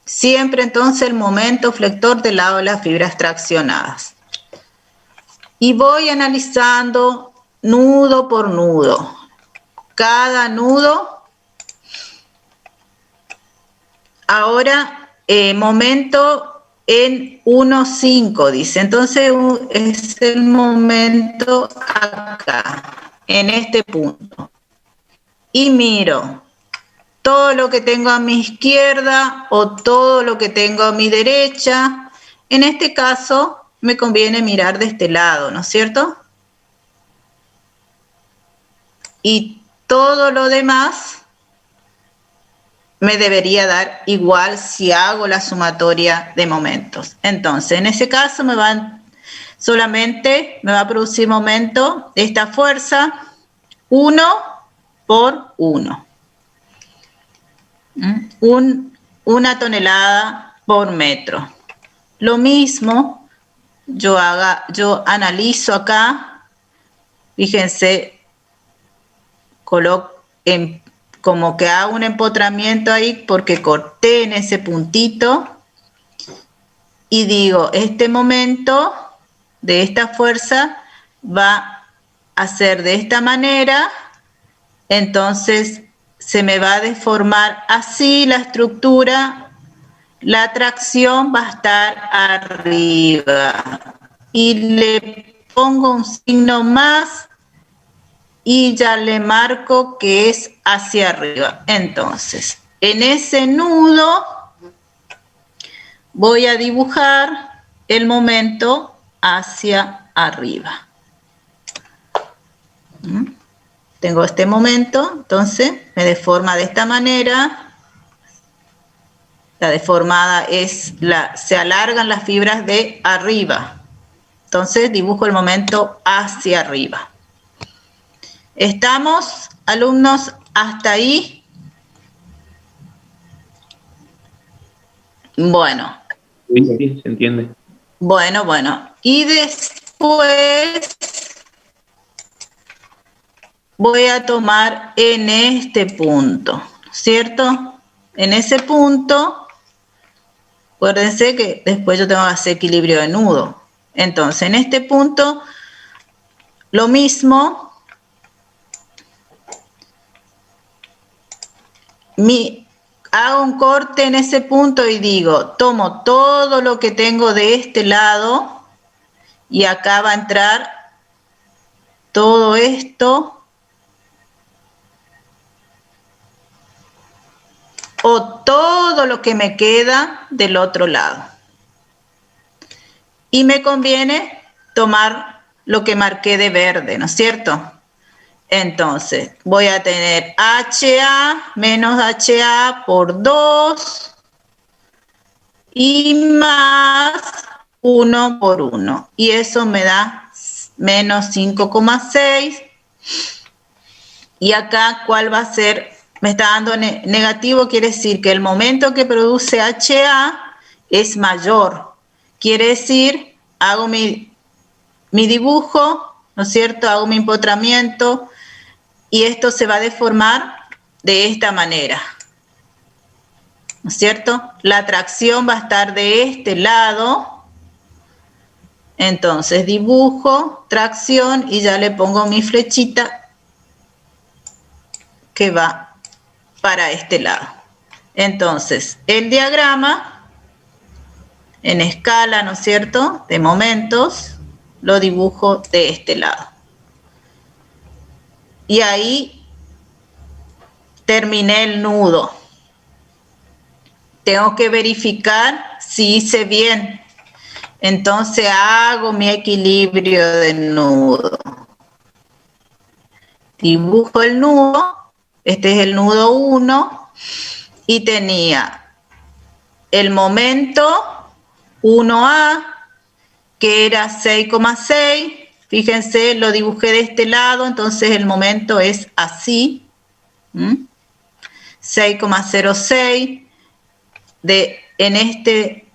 Siempre entonces el momento flector del lado de las fibras traccionadas. Y voy analizando nudo por nudo. Cada nudo. Ahora, momento en 1,5, dice. Entonces es el momento acá, en este punto. Y miro todo lo que tengo a mi izquierda o todo lo que tengo a mi derecha. En este caso me conviene mirar de este lado, ¿no es cierto? Y todo lo demás me debería dar igual si hago la sumatoria de momentos. Entonces, en ese caso solamente me va a producir momento esta fuerza 1 por 1. 1 tonelada por metro. Lo mismo yo analizo acá, fíjense, como que hago un empotramiento ahí porque corté en ese puntito y digo, este momento de esta fuerza va a ser de esta manera, entonces se me va a deformar así la estructura. La tracción va a estar arriba y le pongo un signo más y ya le marco que es hacia arriba. Entonces, en ese nudo voy a dibujar el momento hacia arriba. Tengo este momento, entonces me deforma de esta manera. La deformada es se alargan las fibras de arriba. Entonces dibujo el momento hacia arriba. ¿Estamos, alumnos, hasta ahí? Bueno. Sí, se entiende. Bueno. Y después voy a tomar en este punto, ¿cierto? En ese punto, acuérdense que después yo tengo que hacer equilibrio de nudo. Entonces, en este punto, lo mismo. Hago un corte en ese punto y digo, tomo todo lo que tengo de este lado y acá va a entrar todo esto o todo lo que me queda del otro lado. Y me conviene tomar lo que marqué de verde, ¿no es cierto? Entonces, voy a tener HA menos HA por 2 y más 1 por 1. Y eso me da menos 5,6. Y acá, ¿cuál va a ser? Me está dando negativo, quiere decir que el momento que produce HA es mayor. Quiere decir, hago mi dibujo, ¿no es cierto? Hago mi empotramiento. Y esto se va a deformar de esta manera, ¿no es cierto? La tracción va a estar de este lado, entonces dibujo, tracción y ya le pongo mi flechita que va para este lado. Entonces, el diagrama en escala, ¿no es cierto?, de momentos, lo dibujo de este lado. Y ahí terminé el nudo. Tengo que verificar si hice bien. Entonces hago mi equilibrio de nudo. Dibujo el nudo. Este es el nudo 1. Y tenía el momento 1A, que era 6,6. Fíjense, lo dibujé de este lado, entonces el momento es así. 6,06. En este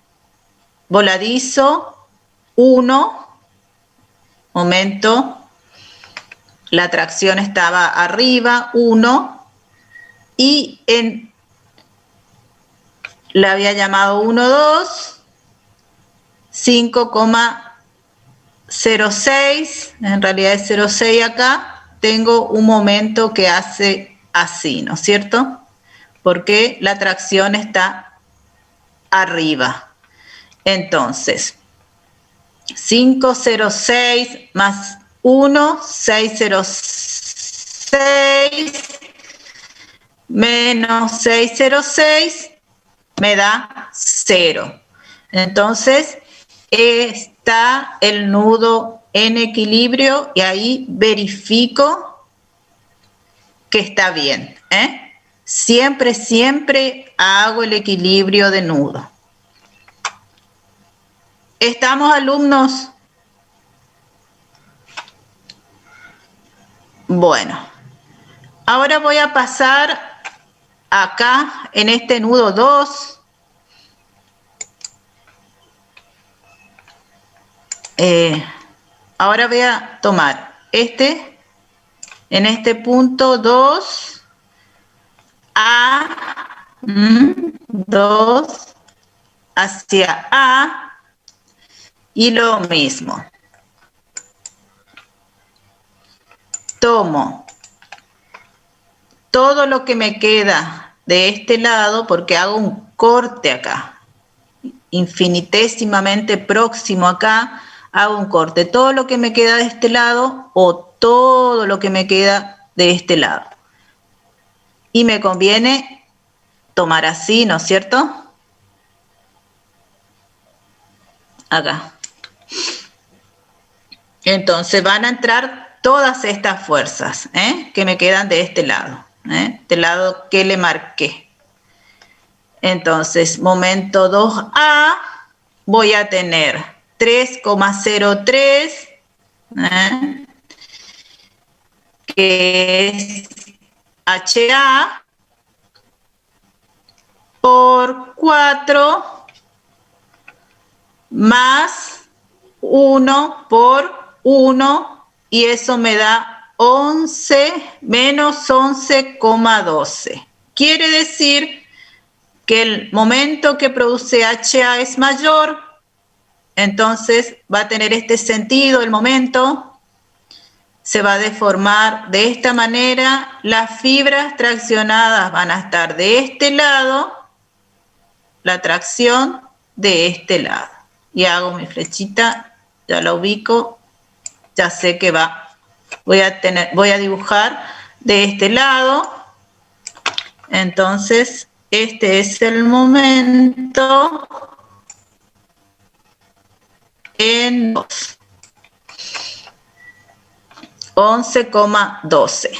voladizo 1, momento, la tracción estaba arriba, 1, y la había llamado 1, 2, 5,06, en realidad es 0,6 acá, tengo un momento que hace así, ¿no es cierto? Porque la tracción está arriba. Entonces, 506 más 1, 606, menos 606, me da 0. Entonces, está el nudo en equilibrio y ahí verifico que está bien, Siempre hago el equilibrio de nudo. ¿Estamos, alumnos? Bueno, ahora voy a pasar acá en este nudo 2. Ahora voy a tomar en este punto 2, A, 2, hacia A, y lo mismo. Tomo todo lo que me queda de este lado, porque hago un corte acá, infinitesimamente próximo acá, hago un corte. Todo lo que me queda de este lado o todo lo que me queda de este lado. Y me conviene tomar así, ¿no es cierto? Acá. Entonces van a entrar todas estas fuerzas que me quedan de este lado que le marqué. Entonces, momento 2A, voy a tener 3,03, que es HA, por 4 más 1 por 1, y eso me da 11 menos 11,12. Quiere decir que el momento que produce HA es mayor, entonces va a tener este sentido el momento, se va a deformar de esta manera, las fibras traccionadas van a estar de este lado, la tracción de este lado. Y hago mi flechita, ya la ubico, ya sé que va. Voy a dibujar de este lado. Entonces, este es el momento en 2. 11,12.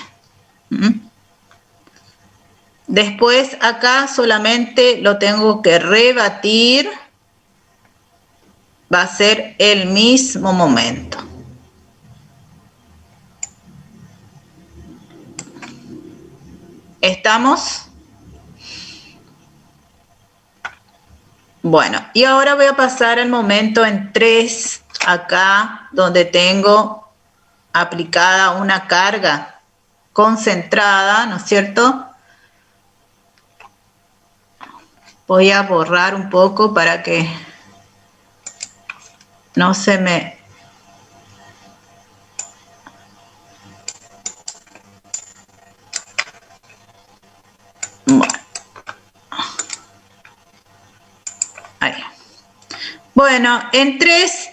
Después acá solamente lo tengo que rebatir. Va a ser el mismo momento. ¿Estamos? Bueno, y ahora voy a pasar al momento en 3, acá donde tengo aplicada una carga concentrada, ¿no es cierto? Voy a borrar un poco para que no se me... Bueno. Ahí. Bueno, en 3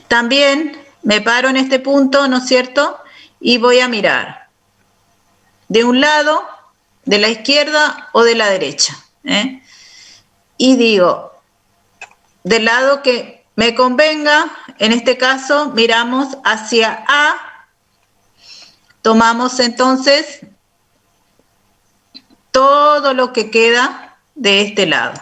también me paro en este punto, ¿no es cierto? Y voy a mirar de un lado, de la izquierda o de la derecha. Y digo, del lado que me convenga, en este caso miramos hacia A, tomamos entonces todo lo que queda de este lado.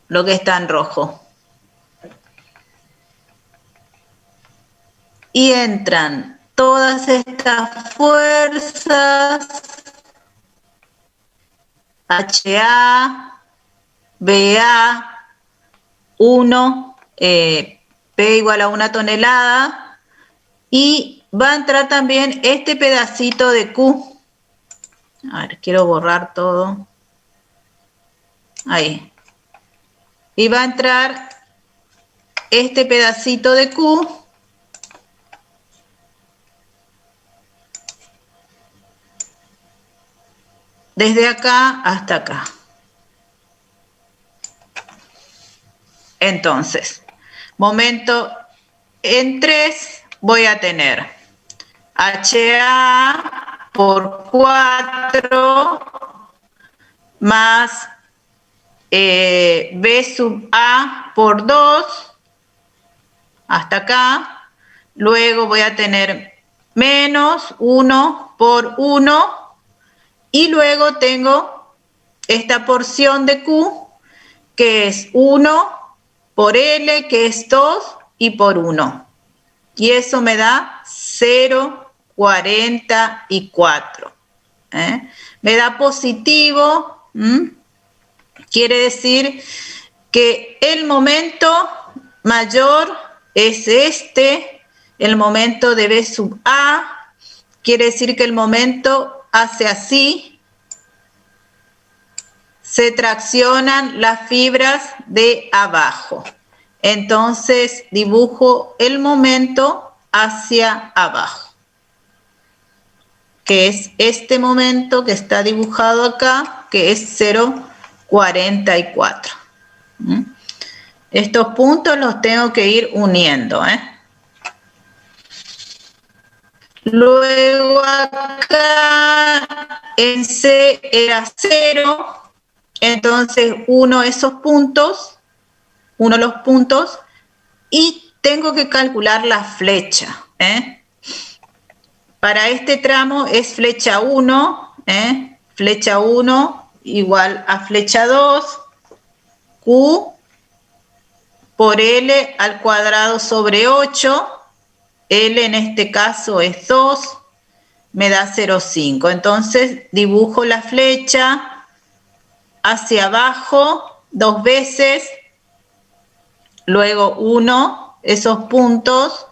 Lo que está en rojo. Y entran todas estas fuerzas, HA, BA, 1, P igual a 1 tonelada, y va a entrar también este pedacito de Q. A ver, quiero borrar todo. Ahí. Y va a entrar este pedacito de Q. Desde acá hasta acá. Entonces, momento en 3 voy a tener HA por 4 más B sub A por 2 hasta acá. Luego voy a tener menos 1 por 1 y luego tengo esta porción de Q que es 1 por L, que es 2 y por 1. Y eso me da 0,44. Me da positivo. Quiere decir que el momento mayor es este, el momento de B sub A. Quiere decir que el momento hace así. Se traccionan las fibras de abajo. Entonces dibujo el momento hacia abajo, que es este momento que está dibujado acá, que es 0,44. Estos puntos los tengo que ir uniendo. Luego acá en C era 0. Entonces uno esos puntos, uno los puntos, y tengo que calcular la flecha. Para este tramo es flecha 1, flecha 1 igual a flecha 2, Q por L al cuadrado sobre 8, L en este caso es 2, me da 0,5. Entonces dibujo la flecha hacia abajo 2 veces, luego 1, esos puntos,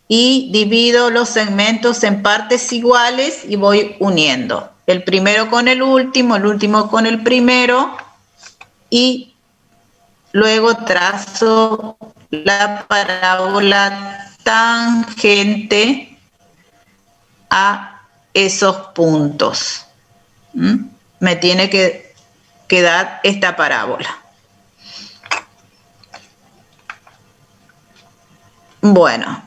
y divido los segmentos en partes iguales y voy uniendo. El primero con el último con el primero, y luego trazo la parábola tangente a esos puntos. Me tiene que dar esta parábola. Bueno,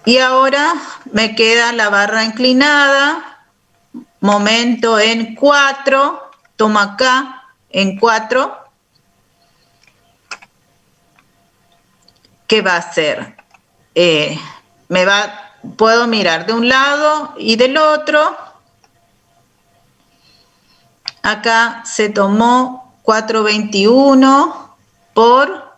y ahora me queda la barra inclinada, momento en 4, tomo acá en 4. ¿Qué va a hacer? Puedo mirar de un lado y del otro. Acá se tomó 421 por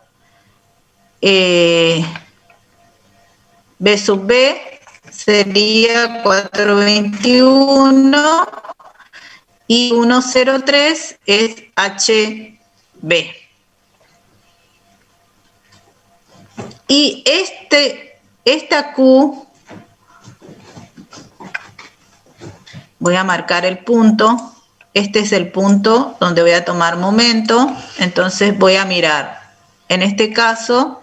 B sub B, sería 421, y 103 es HB. Y esta Q, voy a marcar el punto, este es el punto donde voy a tomar momento, entonces voy a mirar. En este caso,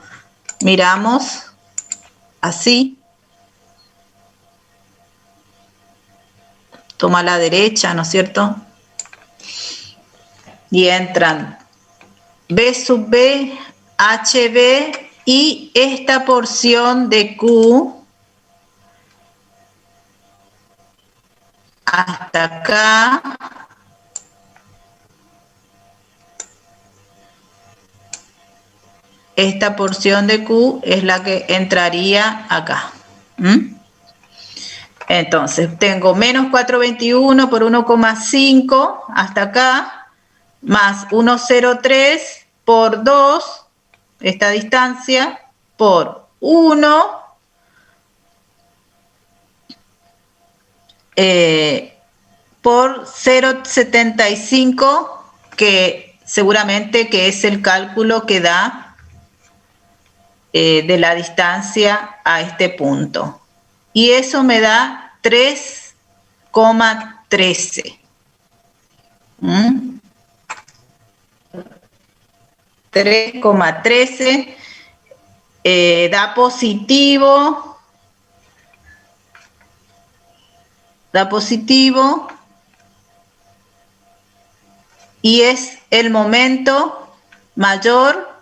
miramos así, toma a la derecha, ¿no es cierto? Y entran B sub B, HB, y esta porción de Q hasta acá, esta porción de Q es la que entraría acá. Entonces tengo menos 421 por 1,5 hasta acá, más 1,03 por 2, esta distancia, por 1, por 0,75, que seguramente que es el cálculo que da de la distancia a este punto. Y eso me da 3,13. 3,13 da positivo. Da positivo. Y es el momento mayor.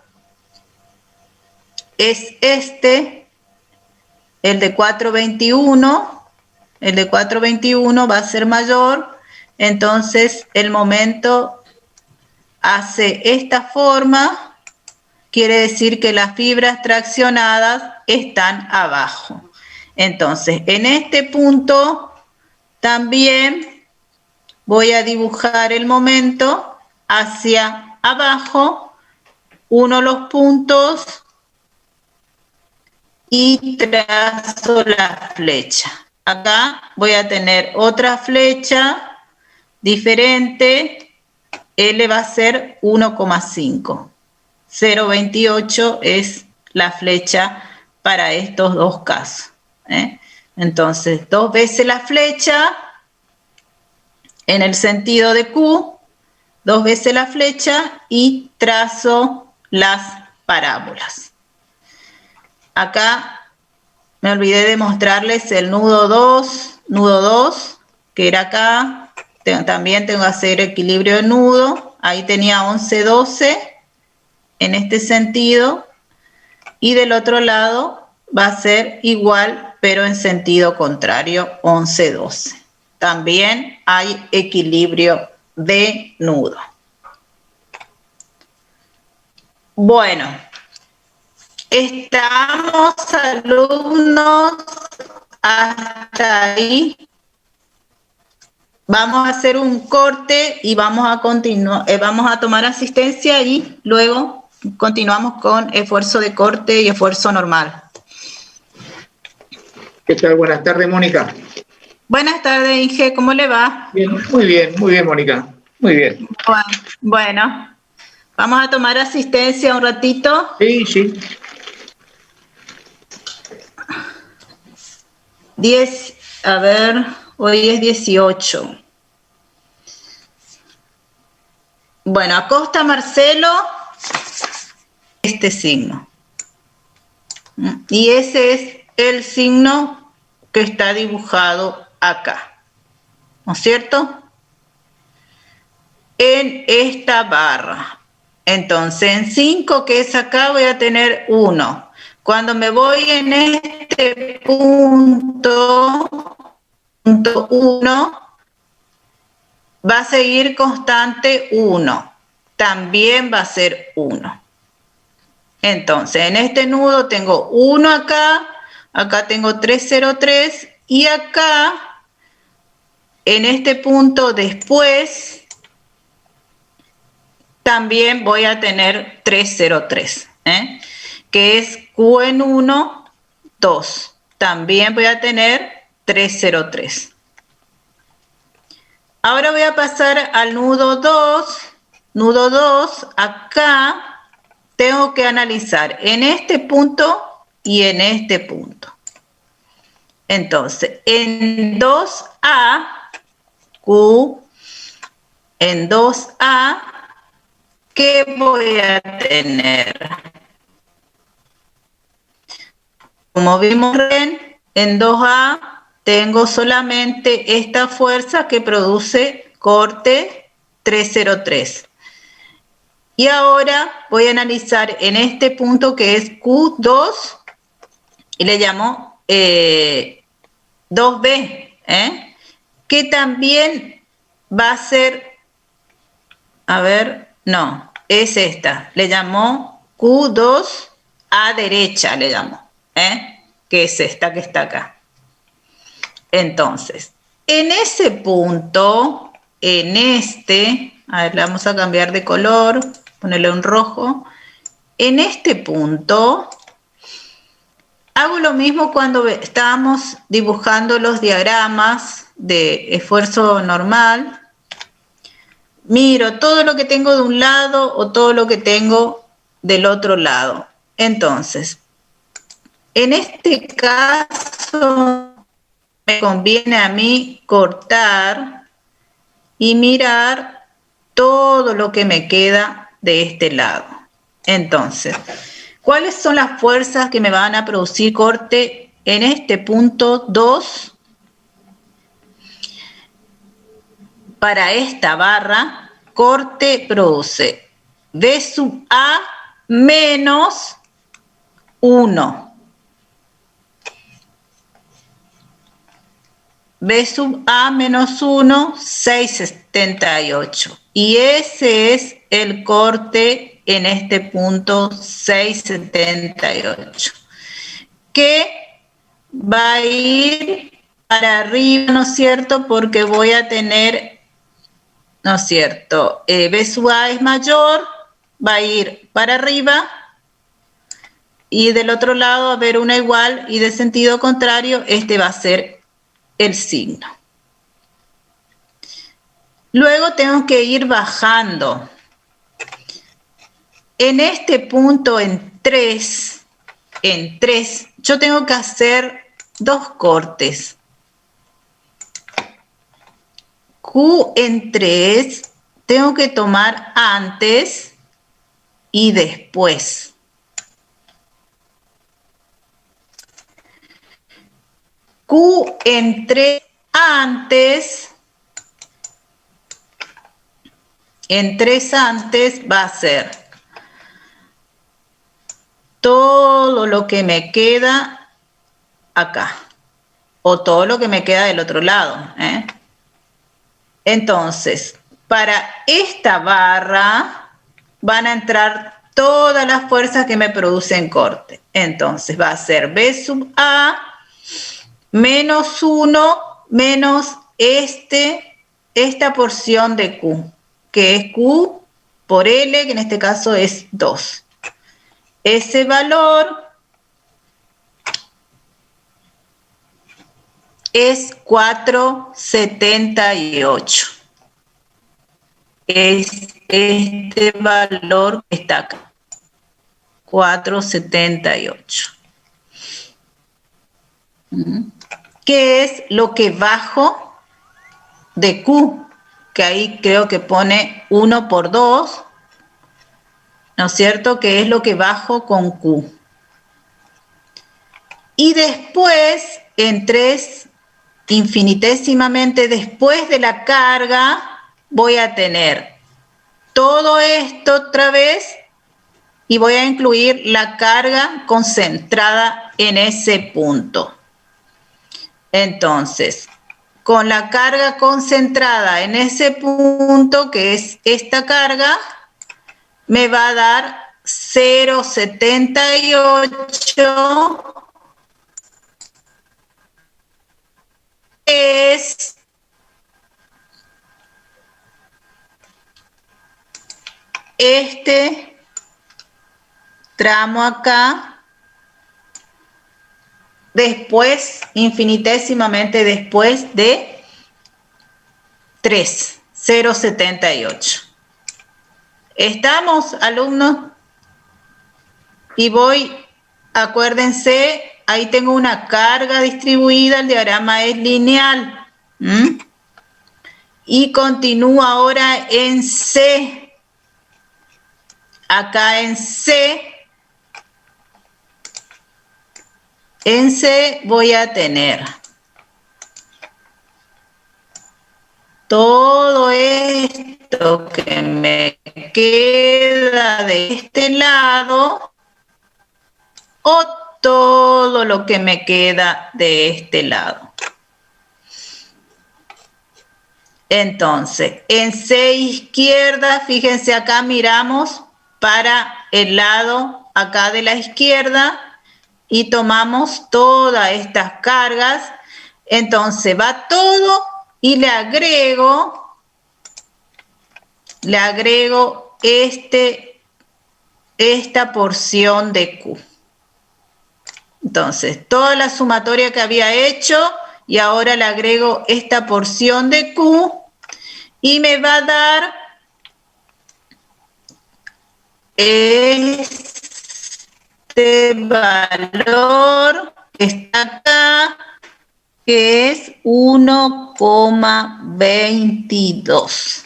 Es este, el de 421. El de 421 va a ser mayor. Entonces el momento hace esta forma, quiere decir que las fibras traccionadas están abajo. Entonces, en este punto también voy a dibujar el momento hacia abajo, uno los puntos y trazo la flecha. Acá voy a tener otra flecha diferente. L va a ser 1,5. 0,28 es la flecha para estos dos casos. Entonces, 2 veces la flecha en el sentido de Q, 2 veces la flecha y trazo las parábolas. Acá me olvidé de mostrarles el nudo 2, que era acá. También tengo que hacer equilibrio de nudo, ahí tenía 11-12 en este sentido, y del otro lado va a ser igual pero en sentido contrario, 11-12. También hay equilibrio de nudo. Bueno, estamos alumnos hasta ahí. Vamos a hacer un corte y vamos a continuar, vamos a tomar asistencia y luego continuamos con esfuerzo de corte y esfuerzo normal. ¿Qué tal? Buenas tardes, Mónica. Buenas tardes, Inge, ¿cómo le va? Bien, muy bien, Mónica. Muy bien. Bueno, vamos a tomar asistencia un ratito. Sí, sí. 10, a ver, hoy es 18. Bueno, acosta Marcelo este signo. Y ese es el signo que está dibujado acá, ¿no es cierto? En esta barra. Entonces, en 5, que es acá, voy a tener 1. Cuando me voy en este punto 1, va a seguir constante 1. También va a ser 1. Entonces, en este nudo tengo 1 acá, acá tengo 303 y acá, en este punto después, también voy a tener 303, que es Q en 1, 2. También voy a tener 303. Ahora voy a pasar al nudo 2. Nudo 2, acá tengo que analizar en este punto y en este punto. Entonces, en 2A, Q, en 2A, ¿qué voy a tener? Como vimos en 2A, tengo solamente esta fuerza que produce corte 303. Y ahora voy a analizar en este punto que es Q2 y le llamo 2B, que también va a ser, a ver, no, es esta, le llamó Q2 a derecha, le llamo, que es esta que está acá. Entonces, en ese punto, en este, a ver, le vamos a cambiar de color, ponerle un rojo. En este punto, hago lo mismo cuando estábamos dibujando los diagramas de esfuerzo normal. Miro todo lo que tengo de un lado o todo lo que tengo del otro lado. Entonces, en este caso, me conviene a mí cortar y mirar todo lo que me queda de este lado. Entonces, ¿cuáles son las fuerzas que me van a producir corte en este punto 2? Para esta barra, corte produce B sub A menos 1. B sub A menos 1, 678. Y ese es el corte en este punto 678. Que va a ir para arriba, ¿no es cierto? Porque voy a tener, ¿no es cierto? B sub A es mayor, va a ir para arriba. Y del otro lado va a haber una igual y de sentido contrario, este va a ser el signo. Luego tengo que ir bajando. En este punto, en 3, yo tengo que hacer 2 cortes. Q en 3, tengo que tomar antes y después. Q en 3 antes, en 3 antes va a ser todo lo que me queda acá, o todo lo que me queda del otro lado. Entonces, para esta barra van a entrar todas las fuerzas que me producen corte. Entonces va a ser B sub A menos 1 menos esta porción de Q, que es Q por L, que en este caso es 2. Ese valor es 478. Es este valor que está acá, 478. ¿Qué es lo que bajo de Q? Que ahí creo que pone 1 por 2, ¿no es cierto? Que es lo que bajo con Q. Y después, en 3, infinitesimamente después de la carga, voy a tener todo esto otra vez y voy a incluir la carga concentrada en ese punto. Entonces, con la carga concentrada en ese punto, que es esta carga, me va a dar 0,78, es este tramo acá, después, infinitesimamente después de 3, 0,78. ¿Estamos, alumnos? Y voy, acuérdense, ahí tengo una carga distribuida, el diagrama es lineal. Y continúo ahora en C. Acá en C voy a tener todo esto que me queda de este lado o todo lo que me queda de este lado. Entonces, en C izquierda, fíjense acá, miramos para el lado acá de la izquierda y tomamos todas estas cargas. Entonces va todo y le agrego esta porción de Q. Entonces, toda la sumatoria que había hecho y ahora le agrego esta porción de Q y me va a dar este valor que está acá, que es 1,22.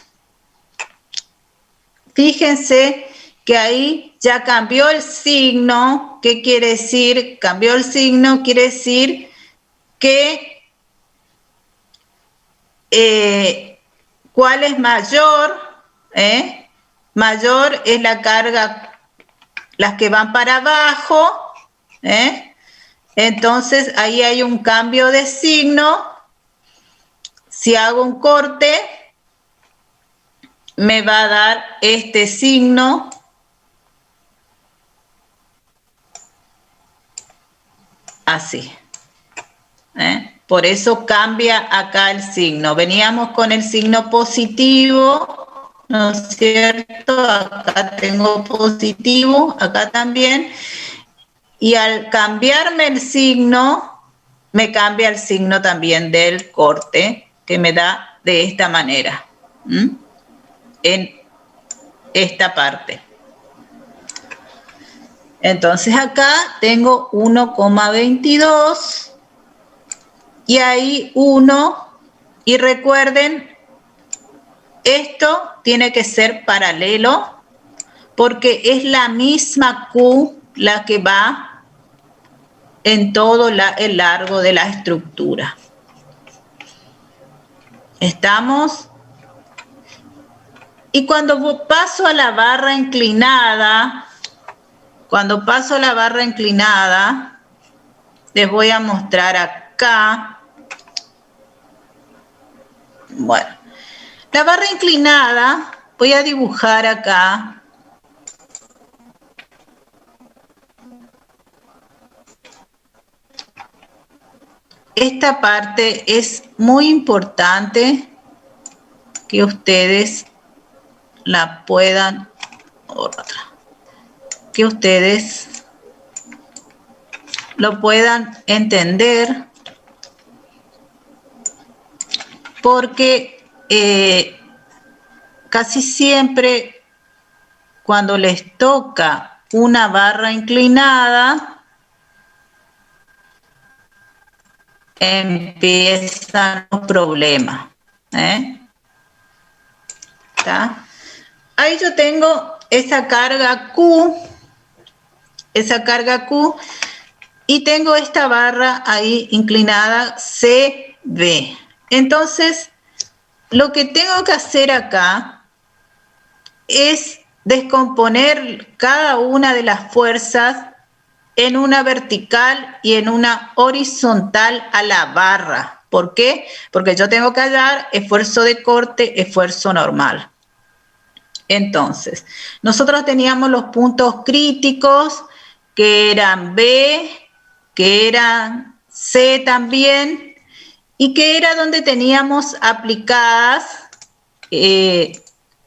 Fíjense que ahí ya cambió el signo. ¿Qué quiere decir? Cambió el signo, quiere decir que ¿cuál es mayor? Mayor es la carga, las que van para abajo, entonces ahí hay un cambio de signo. Si hago un corte, me va a dar este signo. Así. Por eso cambia acá el signo. Veníamos con el signo positivo, ¿no es cierto? Acá tengo positivo, acá también. Y al cambiarme el signo, me cambia el signo también del corte, que me da de esta manera. En esta parte. Entonces acá tengo 1,22 y ahí 1, y recuerden, esto tiene que ser paralelo porque es la misma Q la que va en todo el largo de la estructura. ¿Estamos? Y cuando paso a la barra inclinada, les voy a mostrar acá. Bueno, la barra inclinada, voy a dibujar acá esta parte es muy importante que ustedes la puedan, que ustedes lo puedan entender, porque casi siempre cuando les toca una barra inclinada, empiezan los problemas. ¿Está? Ahí yo tengo esa carga Q, y tengo esta barra ahí inclinada CB. Entonces, lo que tengo que hacer acá es descomponer cada una de las fuerzas en una vertical y en una horizontal a la barra. ¿Por qué? Porque yo tengo que hallar esfuerzo de corte, esfuerzo normal. Entonces, nosotros teníamos los puntos críticos, que eran B, que eran C también, y que era donde teníamos aplicadas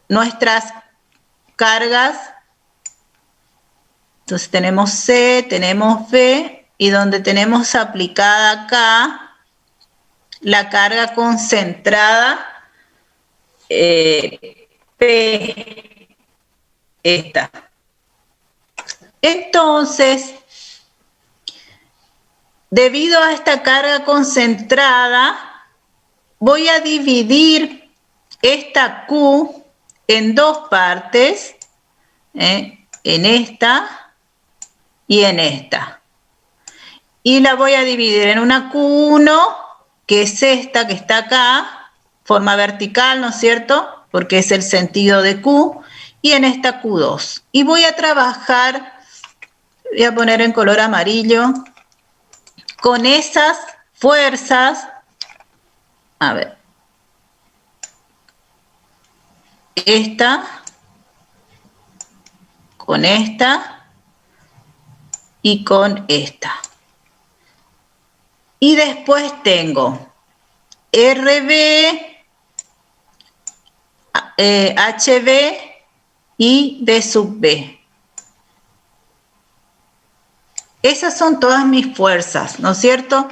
nuestras cargas. Entonces tenemos C, tenemos B, y donde tenemos aplicada acá la carga concentrada P, esta. Entonces, debido a esta carga concentrada, voy a dividir esta Q en dos partes, en esta y en esta. Y la voy a dividir en una Q1, que es esta que está acá, forma vertical, ¿no es cierto? Porque es el sentido de Q, y en esta Q2. Y voy a trabajar, voy a poner en color amarillo, con esas fuerzas, a ver, esta, con esta y con esta. Y después tengo RB, HB y B sub B. Esas son todas mis fuerzas, ¿no es cierto?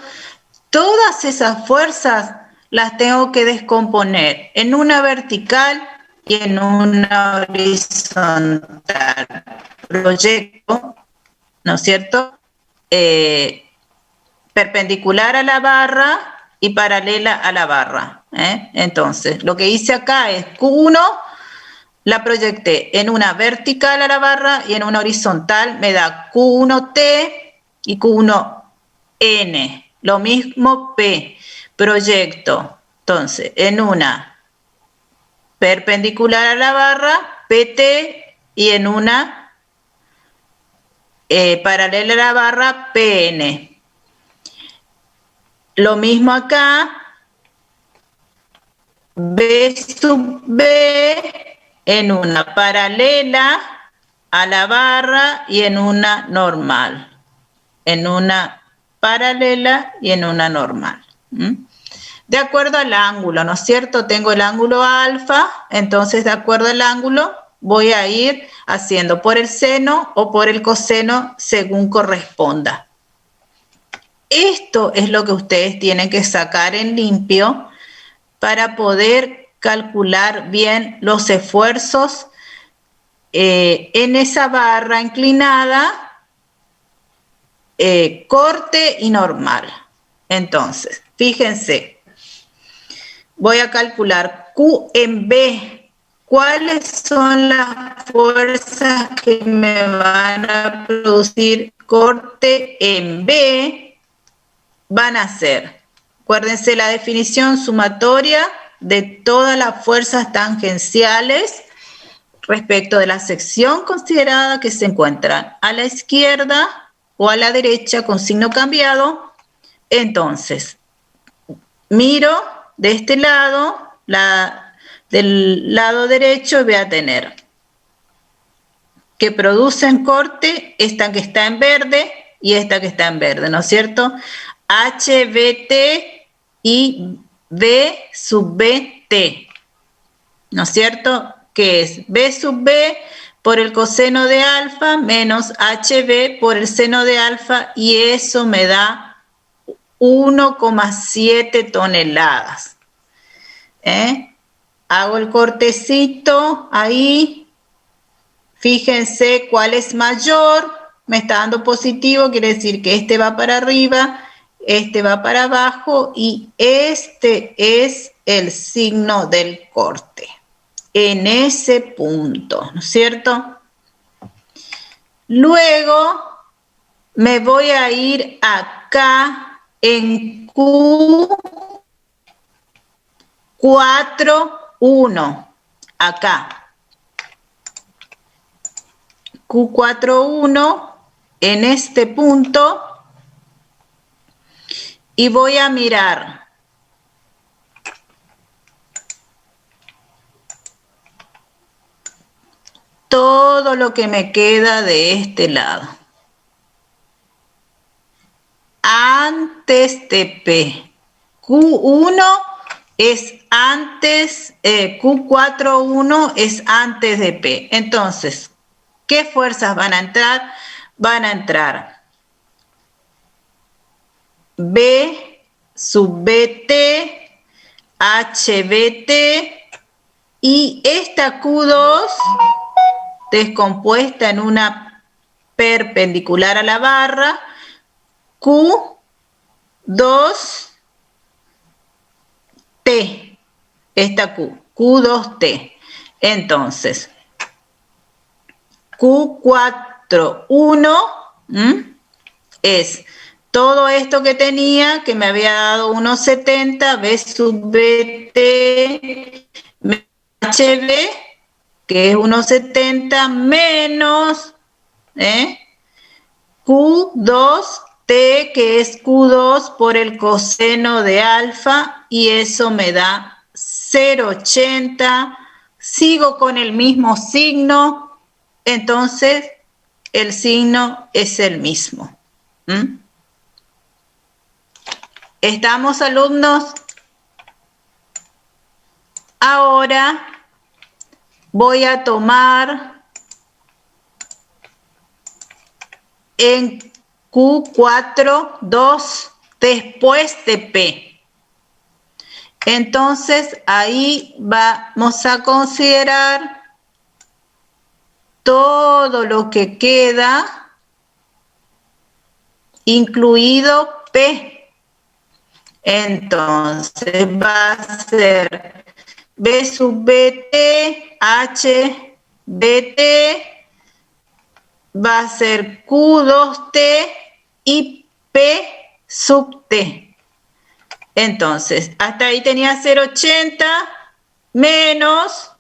Todas esas fuerzas las tengo que descomponer en una vertical y en una horizontal. Proyecto, ¿no es cierto? Perpendicular a la barra y paralela a la barra. Entonces, lo que hice acá es Q1, la proyecté en una vertical a la barra y en una horizontal me da Q1T y Q1N. Lo mismo P, proyecto, entonces, en una perpendicular a la barra, PT, y en una paralela a la barra, PN. Lo mismo acá, B sub B en una paralela a la barra y en una normal. En una paralela y en una normal. De acuerdo al ángulo, ¿no es cierto? Tengo el ángulo alfa, entonces de acuerdo al ángulo voy a ir haciendo por el seno o por el coseno según corresponda. Esto es lo que ustedes tienen que sacar en limpio para poder calcular bien los esfuerzos en esa barra inclinada, corte y normal. Entonces, fíjense, voy a calcular Q en B. ¿Cuáles son las fuerzas que me van a producir corte en B? Van a ser, acuérdense la definición sumatoria de todas las fuerzas tangenciales respecto de la sección considerada que se encuentran a la izquierda o a la derecha con signo cambiado. Entonces, miro de este lado, del lado derecho voy a tener que producen corte, esta que está en verde y esta que está en verde, ¿no es cierto? HBT y B sub BT, ¿no es cierto? Que es B sub B por el coseno de alfa menos HB por el seno de alfa, y eso me da 1,7 toneladas. Hago el cortecito ahí. Fíjense cuál es mayor. Me está dando positivo, quiere decir que este va para arriba, este va para abajo, y este es el signo del corte en ese punto, ¿no es cierto? Luego me voy a ir acá en Q41, acá. Q41 en este punto, y voy a mirar todo lo que me queda de este lado. Antes de P. Q1 es antes, Q41 es antes de P. Entonces, ¿qué fuerzas van a entrar? Van a entrar B sub BT, HBT, y esta Q2 descompuesta en una perpendicular a la barra, Q2T, esta Q2T. Entonces, Q41 es todo esto que tenía, que me había dado 1,70, B sub BT, HB, que es 1,70, menos Q2T, que es Q2 por el coseno de alfa, y eso me da 0,80. Sigo con el mismo signo, entonces el signo es el mismo. ¿Estamos, alumnos? Ahora voy a tomar en Q42 después de P. Entonces ahí vamos a considerar todo lo que queda, incluido P. Entonces va a ser B sub BT, H BT, va a ser Q2T y P sub T. Entonces, hasta ahí tenía 0,80 menos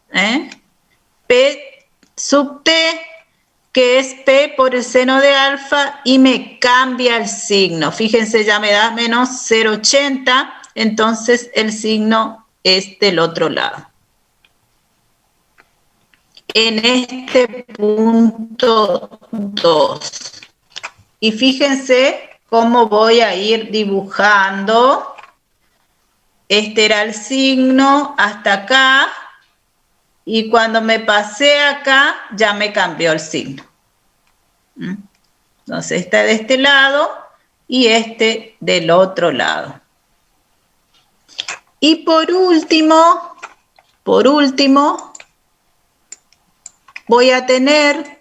P sub T, que es P por el seno de alfa, y me cambia el signo. Fíjense, ya me da menos 0,80, entonces el signo es del otro lado. En este punto 2. Y fíjense cómo voy a ir dibujando. Este era el signo hasta acá, y cuando me pasé acá ya me cambió el signo. Entonces está de este lado y este del otro lado. Y por último, voy a tener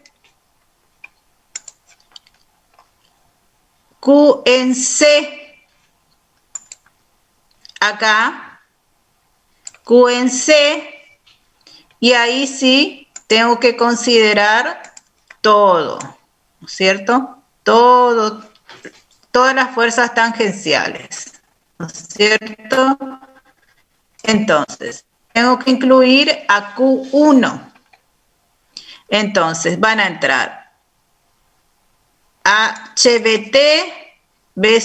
Q en C, acá, Q en C, y ahí sí tengo que considerar todo, ¿no es cierto? Todo, todas las fuerzas tangenciales, ¿no es cierto? Entonces, tengo que incluir a Q1. Entonces, van a entrar HBT, B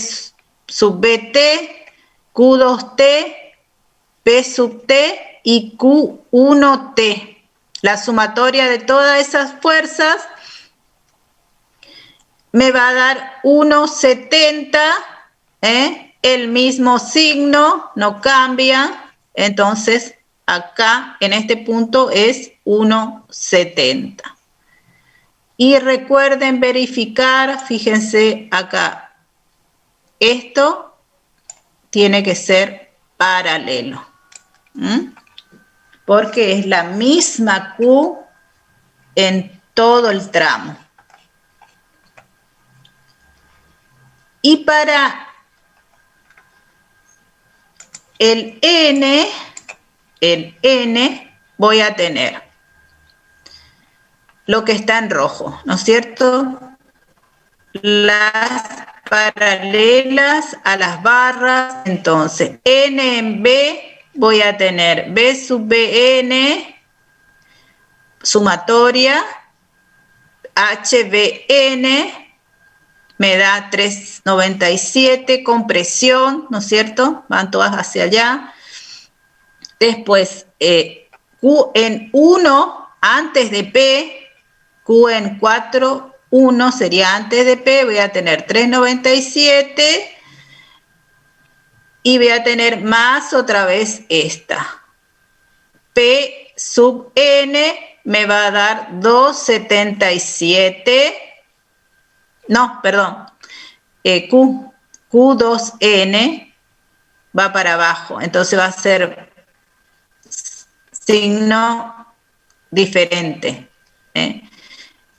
sub BT, Q2T, P sub T y Q1T. La sumatoria de todas esas fuerzas me va a dar 1,70 el mismo signo, no cambia, entonces acá en este punto es 1,70. Y recuerden verificar, fíjense acá, esto tiene que ser paralelo, porque es la misma Q en todo el tramo. Y para el N voy a tener lo que está en rojo, ¿no es cierto? Las paralelas a las barras. Entonces, N en B voy a tener B sub Bn, sumatoria, HBN, me da 3,97, compresión, ¿no es cierto? Van todas hacia allá. Después, Q en 1, antes de P, Q en 4, 1 sería antes de P, voy a tener 3,97 y voy a tener más otra vez esta. P sub N me va a dar 2,77. No, perdón. Q2N va para abajo, entonces va a ser signo diferente.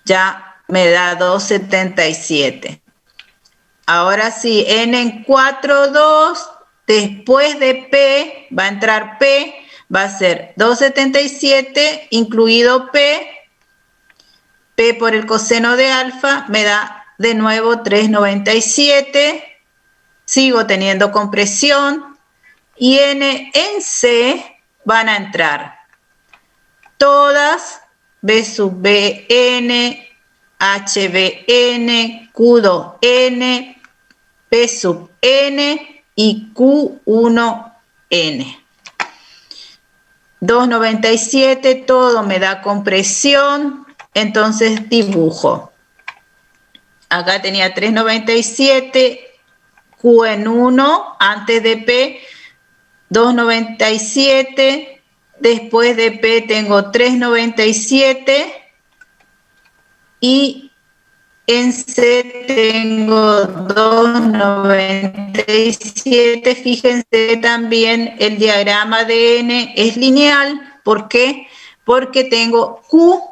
Ya me da 2,77. Ahora sí, N en 4,2, después de P, va a entrar P, va a ser 2,77, incluido P, P por el coseno de alfa, me da de nuevo 3,97, sigo teniendo compresión, y N en C van a entrar todas B sub Bn, HBN, Q2N, P sub N y Q1N. 2,97, todo me da compresión, entonces dibujo. Acá tenía 3,97, Q en 1, antes de P, 2,97, después de P tengo 3,97 y en C tengo 2,97. Fíjense también el diagrama de N es lineal. ¿Por qué? Porque tengo Q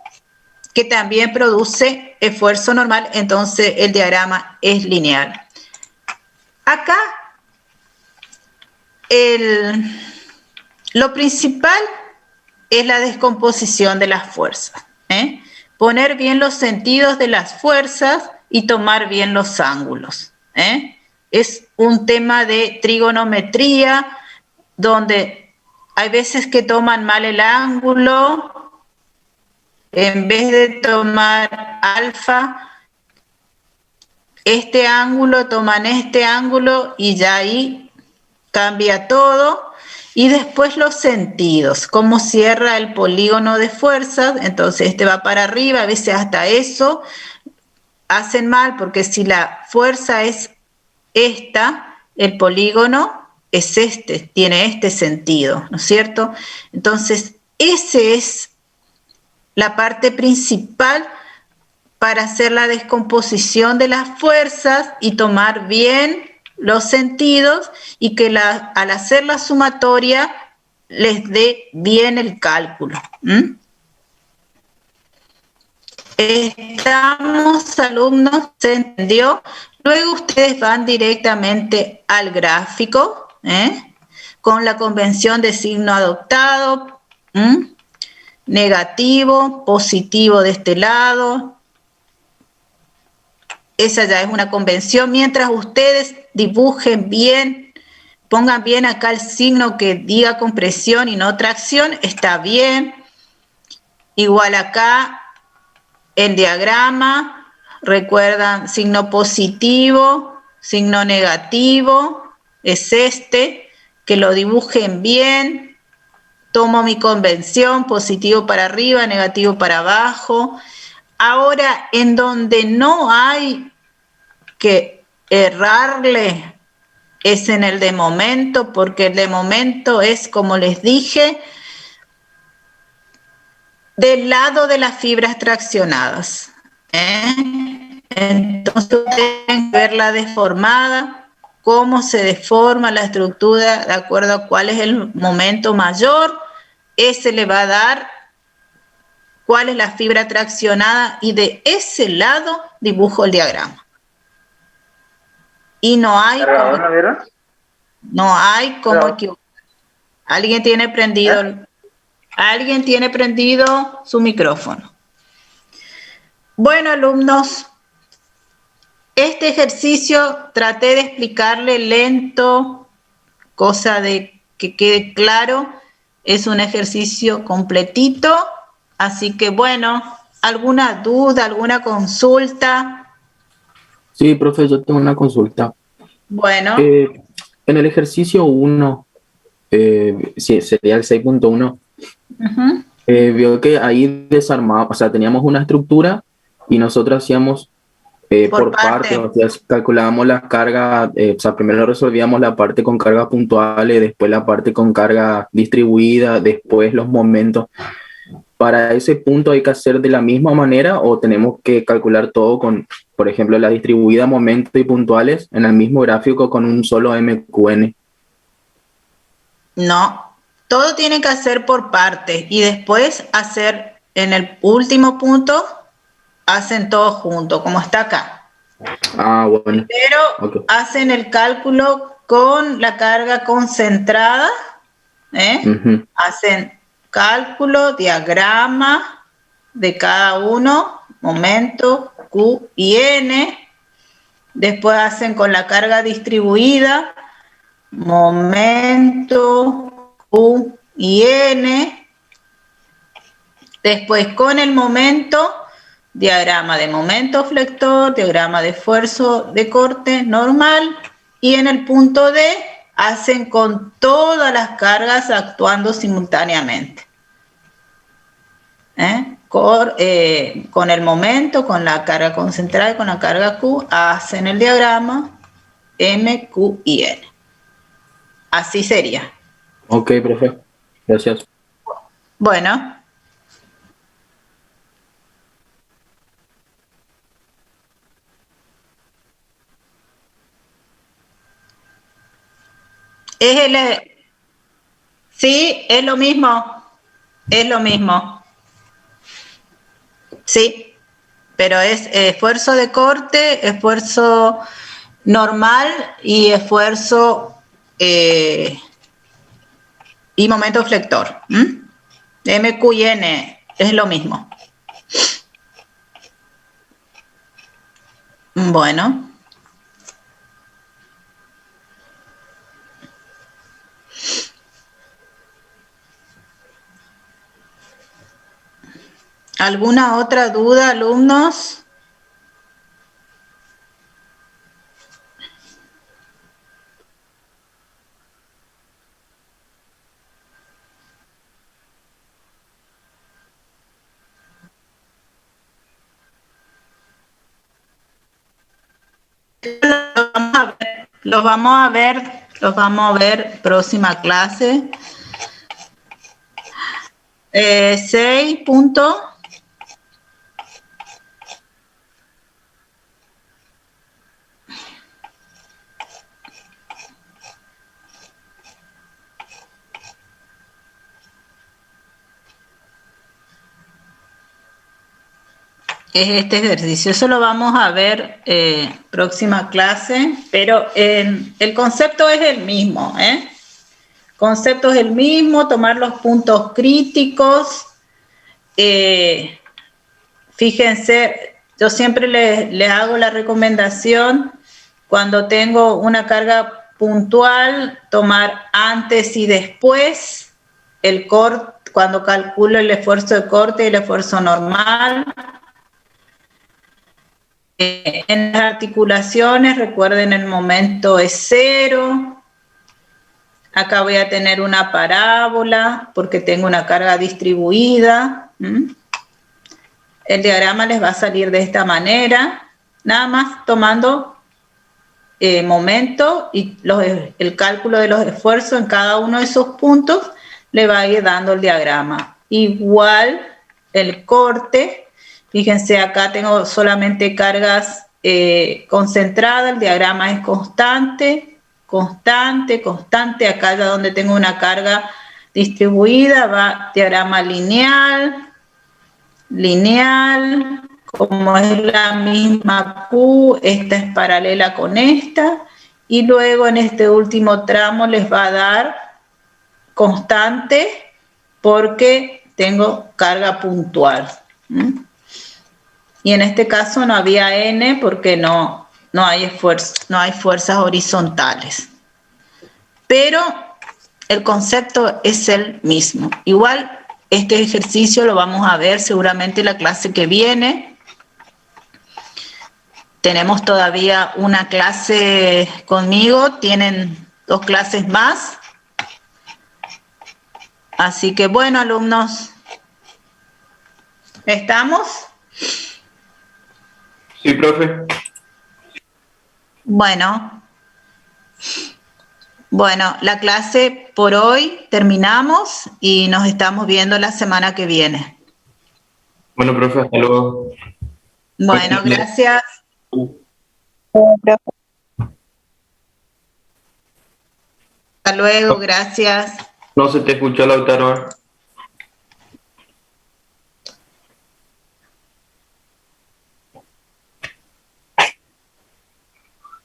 que también produce esfuerzo normal, entonces el diagrama es lineal. Acá lo principal es la descomposición de las fuerzas. Poner bien los sentidos de las fuerzas y tomar bien los ángulos. Es un tema de trigonometría donde hay veces que toman mal el ángulo, en vez de tomar alfa, este ángulo, toman este ángulo y ya ahí cambia todo. Y después los sentidos, cómo cierra el polígono de fuerzas, entonces este va para arriba, a veces hasta eso hacen mal, porque si la fuerza es esta, el polígono es este, tiene este sentido, ¿no es cierto? Entonces, esa es la parte principal para hacer la descomposición de las fuerzas y tomar bien los sentidos y que al hacer la sumatoria les dé bien el cálculo. Estamos, alumnos, ¿se entendió? Luego ustedes van directamente al gráfico, con la convención de signo adoptado, negativo, positivo de este lado. Esa ya es una convención. Mientras ustedes dibujen bien, pongan bien acá el signo que diga compresión y no tracción, está bien. Igual acá el diagrama, recuerdan signo positivo, signo negativo, es este, que lo dibujen bien. Tomo mi convención, positivo para arriba, negativo para abajo. Ahora, en donde no hay que errarle es en el de momento, porque el de momento es, como les dije, del lado de las fibras traccionadas. Entonces tienen que verla deformada, cómo se deforma la estructura de acuerdo a cuál es el momento mayor, ese le va a dar cuál es la fibra traccionada y de ese lado dibujo el diagrama. Y no hay como equivocar. ¿Alguien tiene prendido su micrófono? Bueno, alumnos, este ejercicio traté de explicarle lento, cosa de que quede claro. Es un ejercicio completito, así que bueno, ¿alguna duda, alguna consulta? Sí, profe, yo tengo una consulta. Bueno. En el ejercicio 1, sí, sería el 6.1, vio que ahí desarmamos, o sea, teníamos una estructura y nosotros hacíamos por parte, o sea, calculábamos las cargas, o sea, primero resolvíamos la parte con cargas puntuales, después la parte con carga distribuida, después los momentos. ¿Para ese punto hay que hacer de la misma manera o tenemos que calcular todo con, por ejemplo, la distribuida, momentos y puntuales en el mismo gráfico con un solo MQN? No, todo tiene que hacer por partes y después hacer en el último punto, hacen todo junto, como está acá. Ah, bueno. Pero hacen el cálculo con la carga concentrada, Hacen cálculo, diagrama de cada uno, momento, Q y N. Después hacen con la carga distribuida, momento, Q y N. Después con el momento, diagrama de momento flector, diagrama de esfuerzo de corte normal. Y en el punto D hacen con todas las cargas actuando simultáneamente. Con el momento, con la carga concentrada y con la carga Q, hacen el diagrama M, Q y N. Así sería. Ok, profe. Gracias. Bueno. Sí, es lo mismo. Es lo mismo. Sí, pero es esfuerzo de corte, esfuerzo normal y esfuerzo y momento flector. M, Q y N es lo mismo. Bueno. ¿Alguna otra duda, alumnos? Los vamos a ver próxima clase. 6 punto. Es este ejercicio, eso lo vamos a ver próxima clase, pero el concepto es el mismo, concepto es el mismo, tomar los puntos críticos. Fíjense, yo siempre les hago la recomendación, cuando tengo una carga puntual, tomar antes y después el corte, cuando calculo el esfuerzo de corte y el esfuerzo normal. En las articulaciones, recuerden, el momento es 0. Acá voy a tener una parábola porque tengo una carga distribuida. El diagrama les va a salir de esta manera, nada más tomando momento y el cálculo de los esfuerzos en cada uno de esos puntos le va a ir dando el diagrama. Igual el corte, fíjense acá tengo solamente cargas concentradas, el diagrama es constante, constante, constante, acá ya donde tengo una carga distribuida va diagrama lineal, lineal, como es la misma Q, esta es paralela con esta, y luego en este último tramo les va a dar constante porque tengo carga puntual. Y en este caso no había N porque no hay esfuerzo, no hay fuerzas horizontales. Pero el concepto es el mismo. Igual este ejercicio lo vamos a ver seguramente la clase que viene. Tenemos todavía una clase conmigo, tienen 2 clases más. Así que bueno, alumnos, ¿estamos? Sí, profe. Bueno, la clase por hoy terminamos y nos estamos viendo la semana que viene. Bueno, profe, hasta luego. Bueno, gracias. Hasta luego, gracias. No se te escuchó, Lautaro.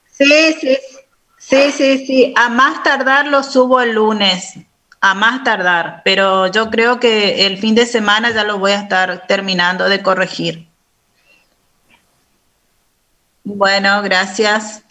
Sí. A más tardar lo subo el lunes. A más tardar. Pero yo creo que el fin de semana ya lo voy a estar terminando de corregir. Bueno, gracias.